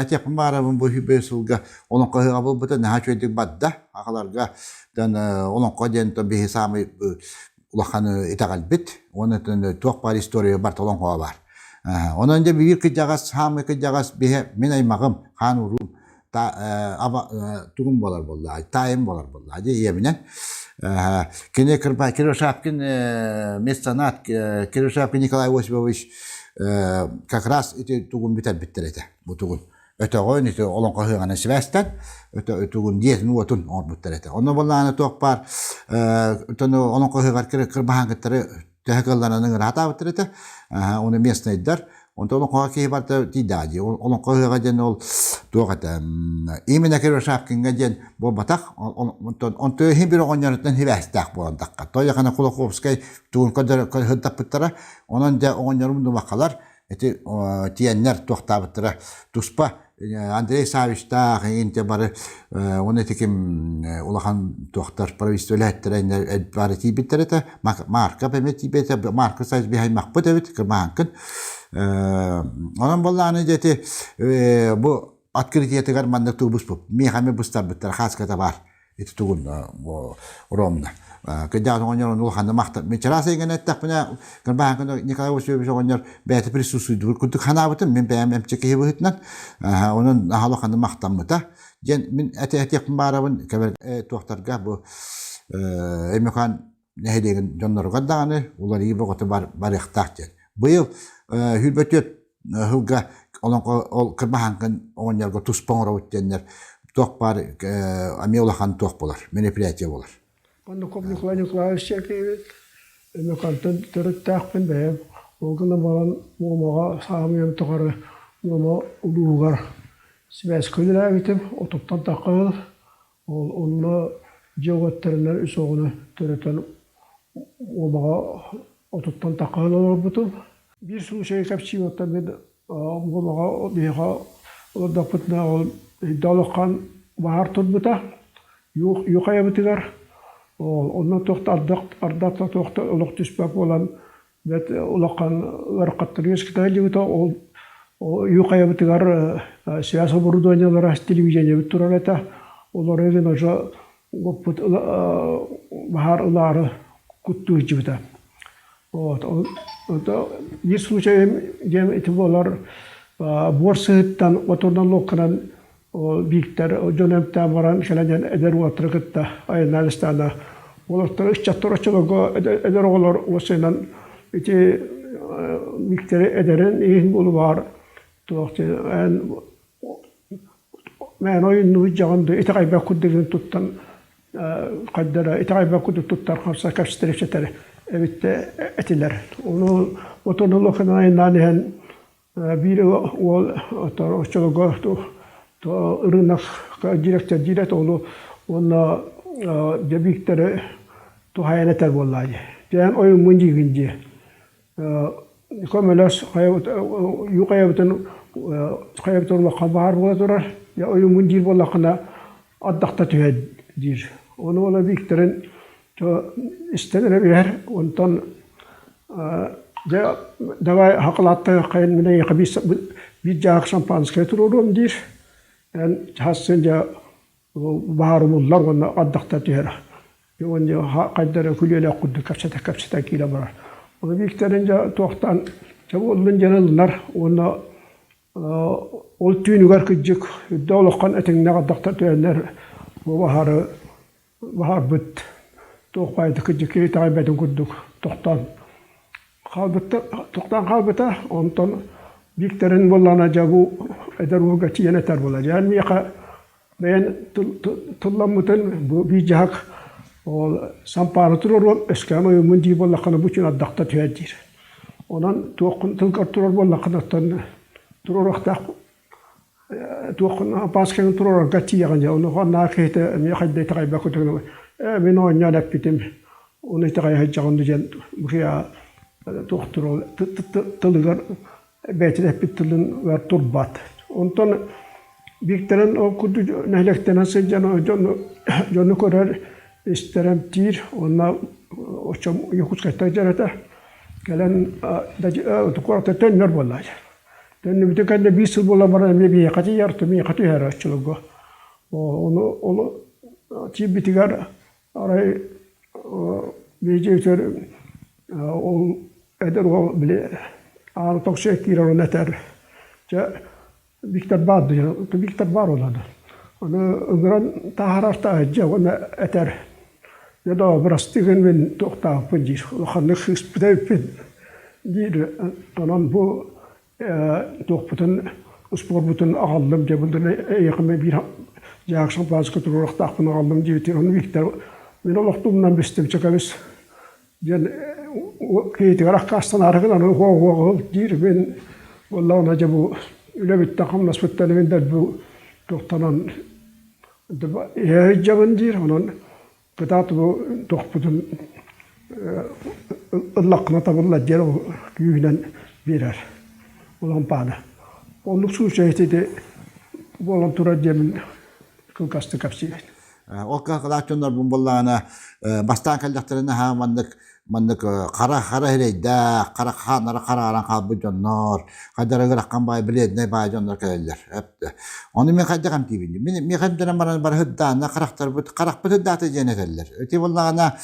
Speaker 1: этеп марабын бу хибесулга onun qahıga bul buta naha çöydük badda aqalarga dan onun qodен то бихи самый улаханы итагалбит оны тен тоқ бар история бар толон қова бар. Onun da bir kıcağız hamı kıcağız bihe min aymağım han urum ta aba tuğum bolar bolla tayım bolar bolla diye yeminen kene kırba Kiroshapkin меценат Kiroshapkin Николай Осипович как раз эти тугун биттерете бу тугун өтөгөн эти олон кохуганы свестен өтөгөн диет нуотун он биттерете онно болланы токпар өтөнө олон кохугар кырбахан кеттери тегелланын рата биттерете оны местныйдар онто олон кохуги барта тидади олон кохуга ден ол тугата именно Kiroshapkinге ден бу батак он то хим бир оньяртан хивестак боландакка то якана Кулаковский тугун кодер хыттап биттера онон да оньярым думакалар эти тиеннер тохтабыттыра туспа Андрей Савичта инте бары он этиким улахан тохтар правительстволеттер бары тибиттерете марка бемет тибете марка сайз бихай макбут эбит кырмаанкын онон болланы дети бу открытие гармандык тубус бу мехами бустар биттер хаската бар эти тугун ромна Когда он ну хан махта мечраса игене тапна гырбаан кына Николай Васильевич оннор бәте присутствует күтүк ханабытын мен бәм эмчеке бытнан онун ахалы хан махтамыта ден мен әтек барабын кебер тоқтарга бу эмекан нехедеген жоннорга даганы улар ибо готы бар ихтак ден быйыл хүлбөтөт хылга ол гырбаан кын оннорго туспоңро үттеннер тох бар амеулахан тох болар мероприятие болар.
Speaker 9: Оннуков Николай Николаевич Чекевит, Мекантын төрөттәкпен бәйем. Ол гына балан муымаға сағамыйым тұғары муыма ұлуғар. Сібәс көлілі әбітім, отуптан таққыл. Ол онына жеуғаттарынан үс оғыны төрөттен муымаға отуптан таққыл олар бұтым. Bir случай кәпчі оттан мен муымаға бейға оларда бұтына ол идалыққан бағар тұр бұта. Юқая бұтығар. Ondan toxta ardaqta toxta uluq düşbək olan bet ulaqan varqatları eskitaylı bita o yuqaya bitigar siyasi burudonyalara televizyonda bituralata olar evin oja goput bahar uları kuttu bita. O bir случай gem itibolar borsayttan oturdan lokran o büyükler o dönemde varan şeylerden eder oturukta Aynalıstan'da olurlar iş çatırçılığı eder olar o şeyden iti büyükleri ederin iyi bulu var tuhaf en men oyunu canlı itaibe kudurun tuttan kaddara itaibe kudur tuttar hamsa kapsitreşetleri evet etiler onu oturduğu Aynalı'nın bir o oturçılığı рынок директор дирет олу онна дебиктері тухаянетер боллайды. Ден ойын мунди гинди. Комелас юқаябытын қаябытын қабар бола тұрар. Я ойын мунди боллақына аддақта түйед дир. Оны ола биктерін істенері бер. Онтан давай хақылатты қайын менен еқі bir jağ şampanske tururum dir. En hassınca baharımızlar onu addakta tüher. Onca kaydara külüyle kuddu kapsata kila barar. Onu büyüklerince tohtan çabuk olunca nalınlar. Onu ol tüynügar kıcık. Dağlıqan etin ne addakta tüherler. Bu bahar büt. Tohbaydı kıcık. Eyi tabiyyatın kudduk. Tohtan kalbıta. Ondan büyüklerin bollana jabu eder uga çiyeneter bolar. Yani miyaka ben tullamıtın bu bir jahak ol samparı tururum eskama mundi bollakana buçun addakta tüyedir. Onan toqun tılkar turur bollakana tururakta toqun pasken tururak gatiyagan onu honna kete miyaka de tayba kutunu ben o nyalap bitim onu tayha jagan dijen buya toqturul tılgar Beytiler bittiğin ve turbat. Ondan büyüklerin o kudu nehlekten nasıl canı korar isterim tir. Onlar o çam yokuz kaçta jarata. Gelen otukorta tenler vallahi. Tenni bir tane bir sürü bolla bana bir yakati yartı bir yakati her açılığı. Onu çi bitigar arayı bir o eder o bile Ağır tokşe kirar neter. Viktor vardı, Viktor var oladı. Onu ömrün taharafta edece onu eter. Ya da biraz tigin ben tokta pınjir. Lahanlık hıspıdayıpın. Dir, onun bu tokputun, spor butun ağalım cebildine yakın bir jakşan bazı kutururak takpın ağalım cebitir. Onu Viktor, ben o vaktumdan bestim çakavis. Kıyıtı rakastan arıqıdan o dir ben vallahi ona jabu öyle bir takım nasbetleri ben de bu doktanan jabın dir onun kıtat bu dokputun ıllaqına tabulla jer o güyünen birer olan bana. Onluk su şeyti de voluntura demin kılkastı kapsıydı.
Speaker 1: O kadar bunlar bumbullana bastan kaldaklarına hamandık маннык кара херейдэ, кара ханара караран калбы жоннор, кадара гыраккан бай биледне бай жоннор келелер. Onu men kaddagam tibindi. Men kaddana maran bar hıddana karakter bit karak bit hıddata jeneteller. Öte vallana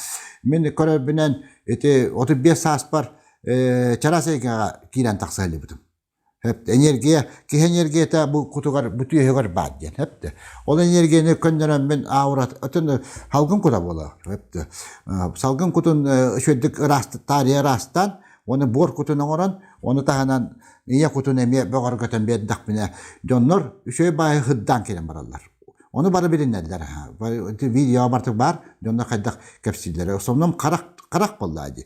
Speaker 1: men köre binen ete 35 saat bar çarasayga kiran taksaylı bitim. Hep enerjiye ki enerjiye ta bu kutugar bütüye hegar badyen hep de. O enerjini könderen ben avrat ötün halgın kuta bola hep de. Salgın kutun şöydük rast tarihe rastan onu bor kutuna oran onu tahanan niye kutun emiye bağır götün bir dakbine jonlar şöyle bay hıddan kelen barallar. Onu bana bilinler ha. Video artık var. Jonlar kaddak kapsillere. Sonum karak bolladı.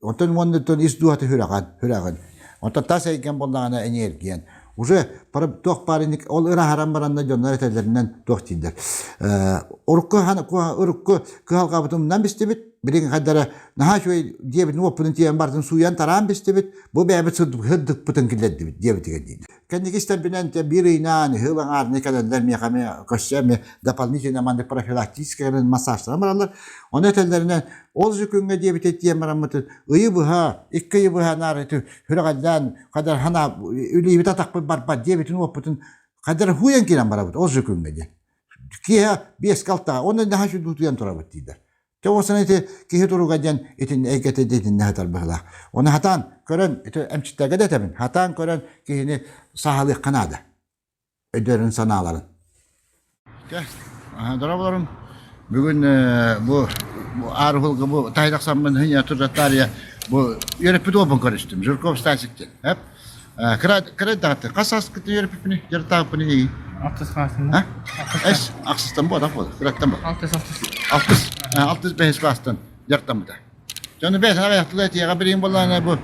Speaker 1: Ondan izduatı hüragan. Ondan tasayken bollağına enerjiyen. Уже para toh parinik ol ıra haram baranda jonlar etelerinden toh diller. Urku hana urku kıhalga butumdan bistibit. Birin kadara naha şöyle diye bir nopun diye bardan suyan taran bistibit. Bu bebet hıddık putun killeddi diye bir değil. Kendi ister binen de bir inan hılan arne kadarlar mi yakame koşacağım doполнительно mandık profilaktisklerin masajlar baralar. Onun etelerinden olcu günge diye bir diye maramıtı ıyı bu ha ikki bu ha nareti hılagan kadar hana üli bir tatak barba diye bir nopun kadar huyan kiran barabut olcu günge diye. Ki ha bir eskalta onu daha şu tutuyan torabut diye. Çoğusunu eti ki turugacan etin egete dedin ne hatar bahla. Onu hatan kören eti emçitte gede tabii. Hatan kören ki yine sahalı kanada. Öderin sanaların. Gel. Darabalarım bugün bu arhul bu taydaksamın hınya turratariya bu yörüpü doğum karıştım. Jurkov stasikti. Hep kred dağıttı. Kasas kıtı yörüpüpünü yırtağıpını iyi.
Speaker 10: Altız klasında. Ha?
Speaker 1: Es aksıstan bu adam bu. Kıraktan bu.
Speaker 10: Altız.
Speaker 1: 65 klastan yarttamı da. Canı ben sana yaptılar diye biriyim vallahi bu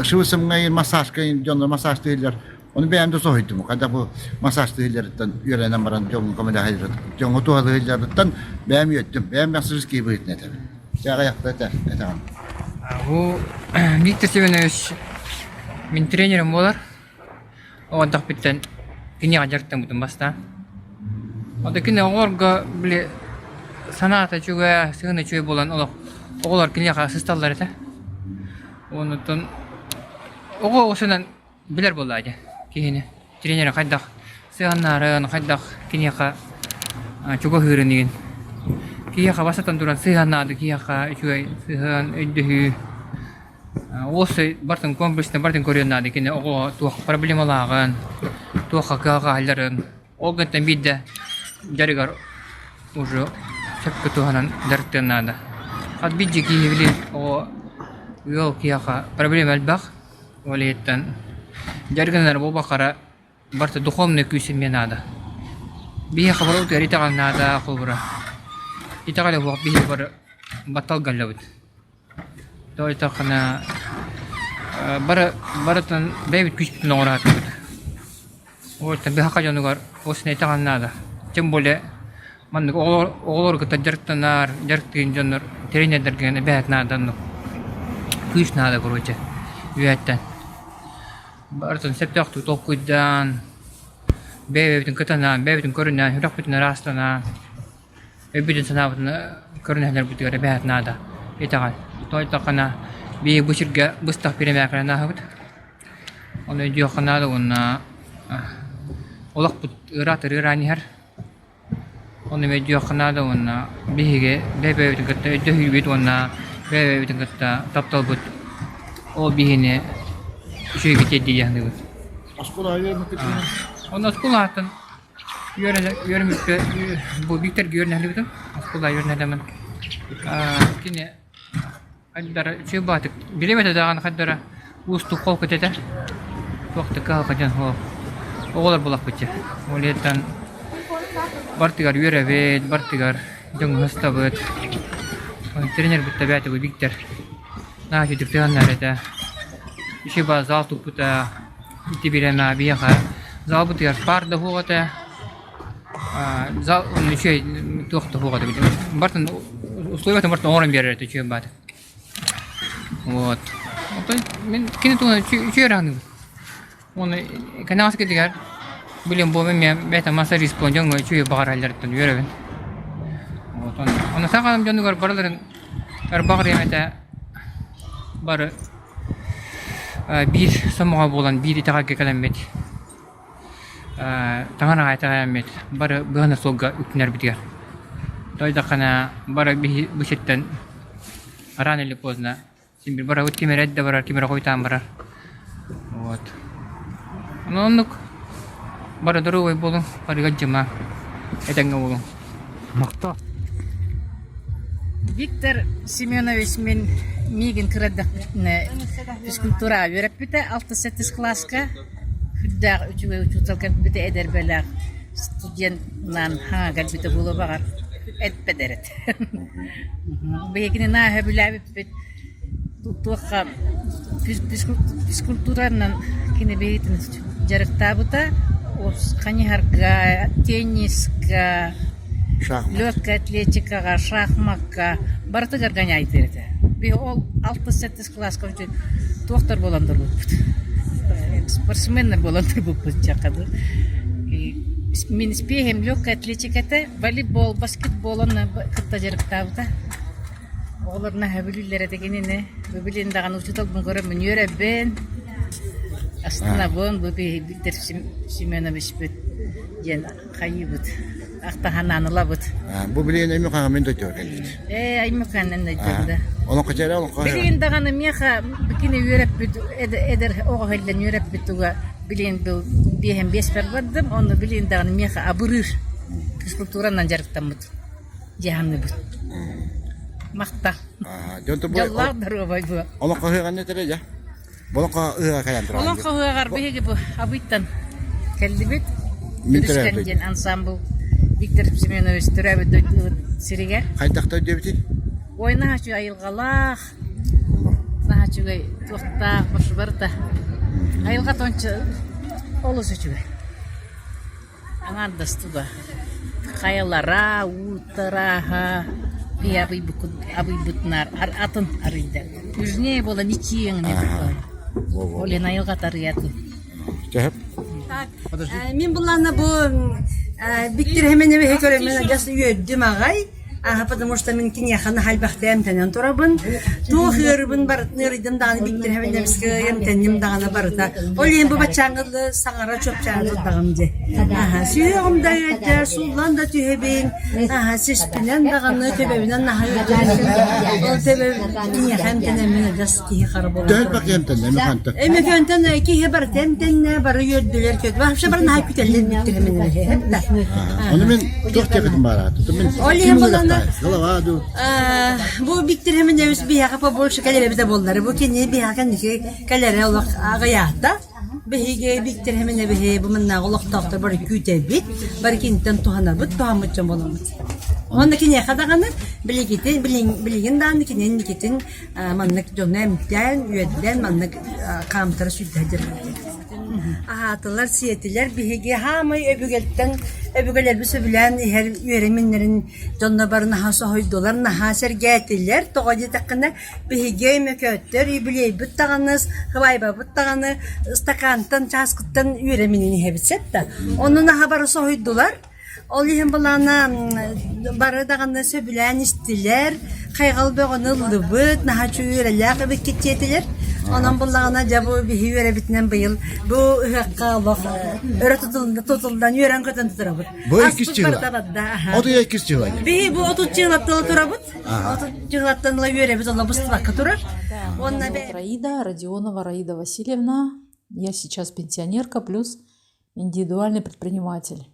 Speaker 1: şu sımgayın masaj kayın canlı masaj değiller. Onu ben de soğuydum. Kadar bu masaj değillerden yörenen baran canlı komeda hayır. Canlı tuhalı değillerden ben yöttüm. Ben masaj gibi ne tabii. Jaga yaptılar da. Tamam.
Speaker 10: Bu Виктор Семенович min trenerim olar. O da bitten kini ajarttan butum basta. O da kini orga bile sanata juga sığını çöy bolan oğlar kini asistallar ete. Ondan o senin bilir bolaydı kini trener kaddak sığınların kaddak kini juga hürünün kini basatan duran sığınladı kini juga sığın ödühü осы бартын комплекстен бартын көрүнөдө кene ого туак проблемалаган туакка халларын огонтан бидде жарыгар уже чепке туганан дартенада хат бидже кийбили о yol kiyaka проблема албак олеттен жарганар болбакара барта духовный күсеменада бие хабар утер итаганада кулбура итагалы вак бие бар баталганлабыт то это хана баратан бейбит күч бүтүн оңорат бит вот бе хакажанугар осне итаганада тем более мандык оголор кыта жарктанар жарктын жандар теренедерген беатнадан күч нада короче үеттен баратан септакту токуйдан бейбитин кытанан бейбитин көрүнөн хүрөкбүтүн растана бейбитин санабытын көрүнөлөр бүтүгөр беатнада итаган тойтакана би буширге бустак перемякана хабыт оны жоханада онна олак бут ыратыр ыранихар оны ме жоханада онна биге бебебит гытта дөһүбит онна бебебит гытта тапталбыт о бигине шүйге тедди яндыбыт
Speaker 1: Askula ayırmak için.
Speaker 10: Onu askulahtın yörmükte bu Viktor görüneliydim askula yörünelemem kine Haddara şey batık bilemedi dağın haddara ustu kol kötede vakti kalkacan ho oğlar bulak bıçı oletten bartigar yörevet bartigar jong hastabet trener bitta bäti bu Viktor nahi diptehanlar ete işi baz altı puta itibirema biha zabıtıyar parda hoğata za şey tohta hoğata bartan условия bartan oran bir yerde şey batık Вот. Мен кинетуна чуйраны. Оны канаска дигер. Билем бо мен бета массажист болжоң чуй багаралардан йөрөбүн. Вот. Оны сагам жонугар бараларын Арбағыр еметі бары bir самуға болан bir итаға кекелемет. Тағана айтағаямет. Бары бұғаны солға үкінер бітігер. Тойда қана бары бұшеттен рано или поздно. Сен бір бары өткемер әдді барар, кемер қойтан барар. Вот. Но онлық бары дұрывай болың, бары ғаджыма әтәңгі болың.
Speaker 1: Мақта.
Speaker 7: Виктор Семенович мен мигин кырдык физкультура öğretip bite 6-8 класска хүддәг үчүгө үчүталган бите эдербелер студентлан хагал бите боло багар этпедерет. Бегине на хабилабит бит туакка физкультуранан кине бейтин жарыктабыта ос канигарга тенниска легкая атлетикага, шахматка, бартыгар гоняйт ерде. Би ол 6-8 класска үчүн доктор боландар болуппут. Спортсменнер боландар болуппут жакады. Мен спехем легкая атлетиката, волейбол, баскетбол онна кытта жарыктабыта. Оларна хабилилер дегенене, билин даган учутал бунгора мен йөрөбен. Астына бон бу Виктор Семенович бит. Ген кайыбыт. Ахтахананла бут.
Speaker 1: Бу билен эми кагамын да көргөн.
Speaker 7: Аймыканын да.
Speaker 1: Onu kaçara onu kaçara.
Speaker 7: Bilin dağını miyaha bikini yürep eder oğuldan yürep bituga bilin bu bihem besper vardım onu bilin dağını miyaha aburur. Fizkulturandan jarıktamıt. Cehamlı bu. Makta.
Speaker 1: Jonto bu.
Speaker 7: Jallar darobay bu.
Speaker 1: Onu kaçıran ne tere ya? Bunu kaçıran tıra.
Speaker 7: Onu kaçıran bihi bu abitan. Kellibit.
Speaker 1: Mintere.
Speaker 7: Düşken ansambl. Виктор Семенович türebi siriger.
Speaker 1: Kaytakta ödebitin.
Speaker 7: Oyna şu ayılgalak. Nah şu gay tuğta başbarta. Ayılga tonça olası şu. Angan dastuga. Kayalara, utaraha. Bir abi butnar atın arıydı. Yüzüne bola niçin ne bu? Olen ayılga tarıyatı.
Speaker 1: Cehep.
Speaker 11: Мен булана бу Виктор Хеменеве көрөмөн жас үйөдүм агай. Потому что мен киняханы халбахтам танан турабын. Тухырбын бар нырдым дагы Виктор Хеменевская эмтеним дагы барда. Олен бу бачаңгылы саңара чөпчаңгыл дагымды. Сүйөгүм да суллан да түйөбен. Сеспинен дагы төбөбүнөн нахайы. Ол төбө киняхам танан жас тии кара болот.
Speaker 1: Дөл bakayım tane mi kanta?
Speaker 11: Эми фентен ки хебар тентенне бар үйөдүлөр көт. Вообще бар нахай күтелдер Виктор Хеменеве.
Speaker 1: Onu men çok tekedim barat.
Speaker 11: Олен болана
Speaker 1: Galavadu.
Speaker 11: Bu Виктор Хеменевич бияга побольше калеребиде болдары. Бу кини бияга ники калере олак агаята. Беге Виктор Хеменевич бу менна олак тактыр бар күтебит. Бар кинтен тухана бут тухамычын боламыт. Онда кини хадаганы билеген даны кинен никитин маннык жонемтен үйөдден маннык камтыр сүддер. Ahatlar siyetiler bihege hamay öbügeler bilen her yöreminlerin donnabarına hasa hoydolar naha sergetiler toğacı takına bihege mekötler yübüley buttağınız hıvayba buttağını stakantan çaskıttan yöreminin hebitsetta onun naha barısa hoydolar Olihim bulana barı dağını söbülen istiler kaygal boğunu lıbıt naha çüyüreler beketiyetiler Onun bulağına cevabı bir hüvere bitinen bayıl. Bu hıkkağlık öyle tutuldan yören kötü tuturabıt.
Speaker 1: Bu ikisi çıgıla. O da ikisi çıgıla.
Speaker 11: Bu 30 çıgılattan turabıt. 30 çıgılattan yöre bit ola bıstıvak turar.
Speaker 12: Раида Родионова Раида Васильевна. Я сейчас пенсионерка плюс индивидуальный предприниматель.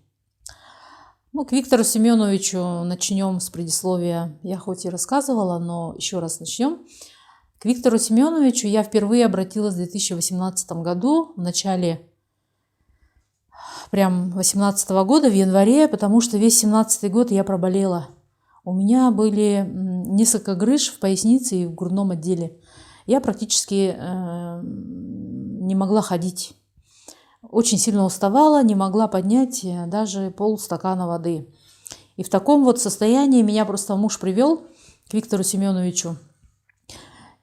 Speaker 12: Ну, к Виктору Семеновичу начнем с предисловия. Я хоть и рассказывала, но еще раз начнем. К Виктору Семеновичу я впервые обратилась в 2018 году, в начале прям 2018 года, в январе, потому что весь 2017 год я проболела. У меня были несколько грыж в пояснице и в грудном отделе. Я практически не могла ходить. Очень сильно уставала, не могла поднять даже полстакана воды. И в таком вот состоянии меня просто муж привел к Виктору Семеновичу.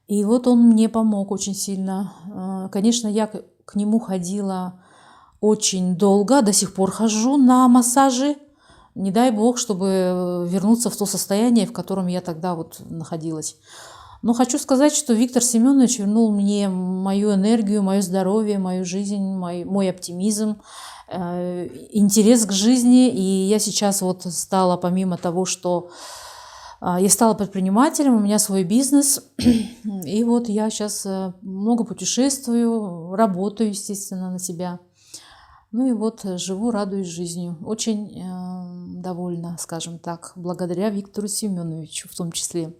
Speaker 12: И вот он мне помог очень сильно. Конечно, я к нему ходила очень долго, до сих пор хожу на массажи. Не дай бог, чтобы вернуться в то состояние, в котором я тогда вот находилась. Но хочу сказать, что Виктор Семенович вернул мне мою энергию, мое здоровье, мою жизнь, мой оптимизм, интерес к жизни. И я сейчас вот стала, помимо того, что я стала предпринимателем, у меня свой бизнес. И вот я сейчас много путешествую, работаю, естественно, на себя. Ну и вот живу, радуюсь жизнью. Очень довольна, скажем так, благодаря Виктору Семеновичу в том числе.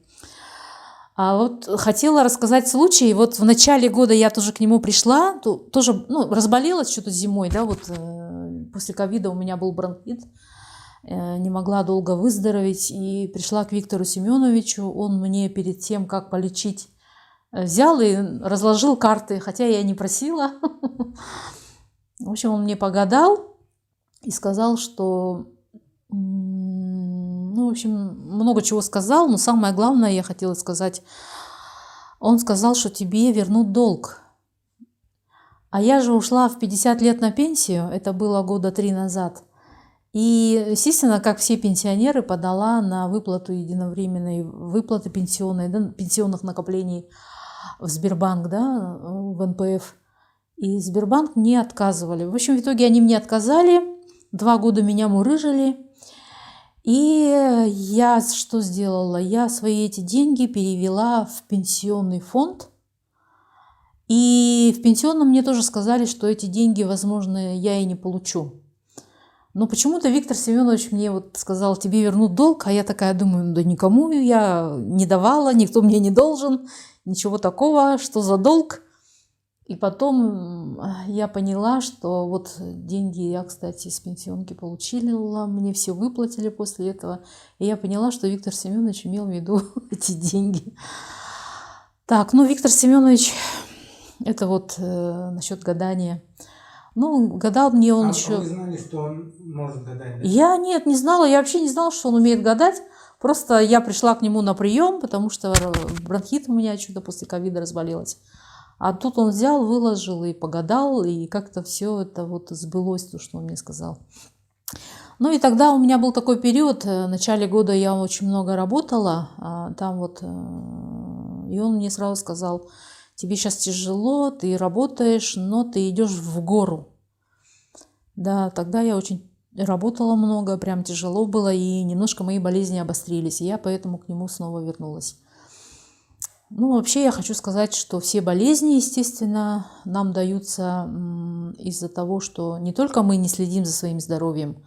Speaker 12: А вот хотела рассказать случай. Вот в начале года я тоже к нему пришла, тоже разболелась что-то зимой, да, вот после ковида у меня был бронхит, не могла долго выздороветь, и пришла к Виктору Семеновичу. Он мне перед тем, как полечить, взял и разложил карты, хотя я не просила. В общем, он мне погадал и сказал, что, в общем, много чего сказал, но самое главное я хотела сказать, он сказал, что тебе вернут долг. А я же ушла в 50 лет на пенсию, это было года 3 назад. И, естественно, как все пенсионеры, подала на выплату единовременной выплаты пенсионной, да, пенсионных накоплений в Сбербанк, да, в НПФ. И Сбербанк мне отказывали. В общем, в итоге они мне отказали, 2 года меня мурыжили. И я что сделала? Я свои эти деньги перевела в пенсионный фонд. И в пенсионном мне тоже сказали, что эти деньги, возможно, я и не получу. Но почему-то Виктор Семенович мне вот сказал, тебе вернут долг, а я такая думаю, да никому я не давала, никто мне не должен, ничего такого, что за долг. И потом я поняла, что вот деньги я, кстати, с пенсионки получила, мне все выплатили после этого. И я поняла, что Виктор Семенович имел в виду эти деньги. Так, Виктор Семенович, это вот насчет гадания. Гадал мне он еще...
Speaker 13: Вы знали, что он может гадать? Да?
Speaker 12: Я не знала, я вообще не знала, что он умеет гадать. Просто я пришла к нему на прием, потому что бронхит у меня что-то после ковида разболелась. А тут он взял, выложил и погадал, и как-то все это вот сбылось, то, что он мне сказал. И тогда у меня был такой период, в начале года я очень много работала, там вот, и он мне сразу сказал, тебе сейчас тяжело, ты работаешь, но ты идешь в гору. Да, тогда я очень работала много, прям тяжело было, и немножко мои болезни обострились, и я поэтому к нему снова вернулась. Вообще я хочу сказать, что все болезни, естественно, нам даются из-за того, что не только мы не следим за своим здоровьем,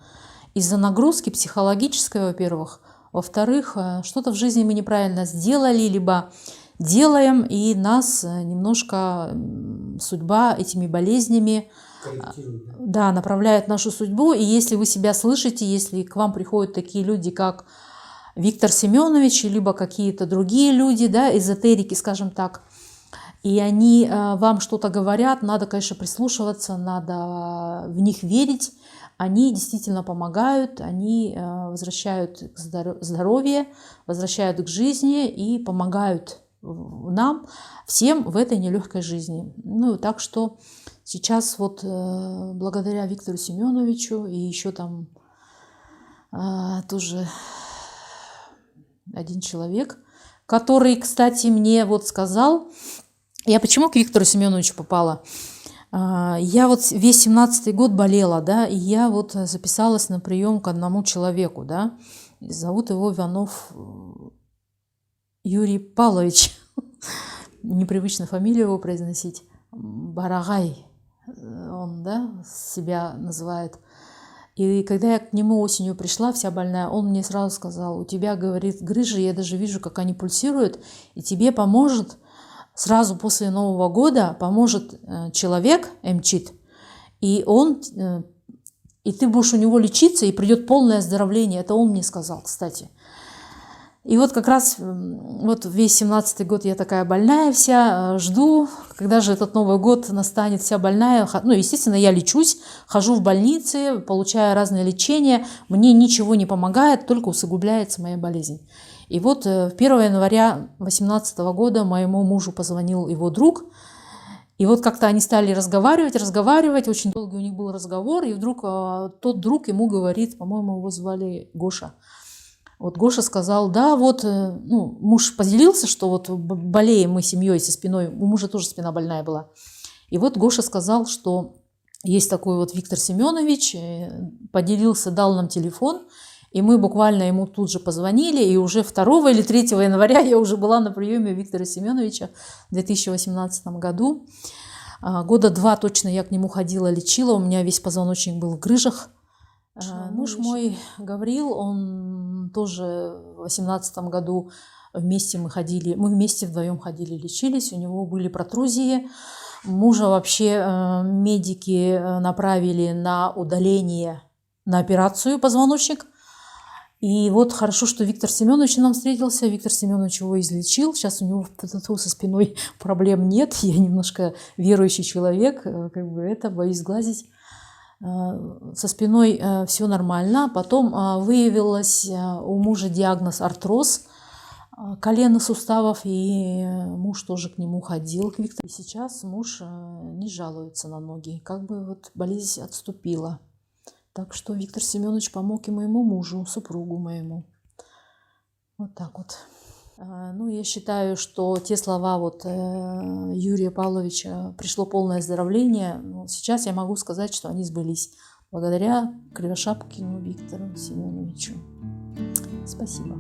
Speaker 12: из-за нагрузки психологической, во-первых, во-вторых, что-то в жизни мы неправильно сделали, либо делаем, и нас немножко судьба этими болезнями направляет нашу судьбу. И если вы себя слышите, если к вам приходят такие люди, как Виктор Семенович, либо какие-то другие люди, да, эзотерики, скажем так, и они вам что-то говорят, надо, конечно, прислушиваться, надо в них верить. Они действительно помогают, они возвращают здоровье, возвращают к жизни и помогают нам всем в этой нелегкой жизни. Так что сейчас вот благодаря Виктору Семеновичу и еще там тоже один человек, который, кстати, мне вот сказал, я почему к Виктору Семеновичу попала? Я вот весь 17-й год болела, да, и я вот записалась на прием к одному человеку, да, зовут его Иванов Юрий Павлович, непривычно фамилию его произносить, Барагай, он, да, себя называет. И когда я к нему осенью пришла, вся больная, он мне сразу сказал, у тебя, говорит, грыжи, я даже вижу, как они пульсируют, и тебе поможет, сразу после Нового года поможет человек, МЧИТ, и ты будешь у него лечиться, и придет полное оздоровление. Это он мне сказал, кстати. И вот как раз вот весь 17-й год я такая больная вся, жду, когда же этот Новый год настанет, вся больная. Естественно, я лечусь, хожу в больницы, получаю разные лечения, мне ничего не помогает, только усугубляется моя болезнь. И вот 1 января 2018 года моему мужу позвонил его друг И вот как-то они стали разговаривать, очень долгий у них был разговор, и вдруг тот друг ему говорит, по-моему, его звали Гоша. Вот Гоша сказал, да, вот, ну, муж поделился, что вот болеем мы семьей со спиной, у мужа тоже спина больная была. И вот Гоша сказал, что есть такой вот Виктор Семенович, поделился, дал нам телефон, и мы буквально ему тут же позвонили, и уже 2 или 3 января я уже была на приеме Виктора Семеновича в 2018 году. 2 года точно я к нему ходила, лечила, у меня весь позвоночник был в грыжах. Муж мой Гаврил, он тоже в 2018 году вместе мы вместе вдвоем ходили, лечились, у него были протрузии. Мужа вообще медики направили на удаление, на операцию позвоночник. И вот хорошо, что Виктор Семенович нам встретился. Виктор Семенович его излечил. Сейчас у него со спиной проблем нет. Я немножко верующий человек, как бы это, боюсь сглазить. Со спиной все нормально. Потом выявилось у мужа диагноз артроз коленных суставов, и муж тоже к нему ходил, к Виктору. И сейчас муж не жалуется на ноги, как бы вот болезнь отступила. Так что Виктор Семенович помог и моему мужу, супругу моему. Вот так вот. Ну, я считаю, что те слова вот Юрия Павловича «пришло полное оздоровление», ну, сейчас я могу сказать, что они сбылись благодаря Кривошапкину Виктору Семеновичу. Спасибо.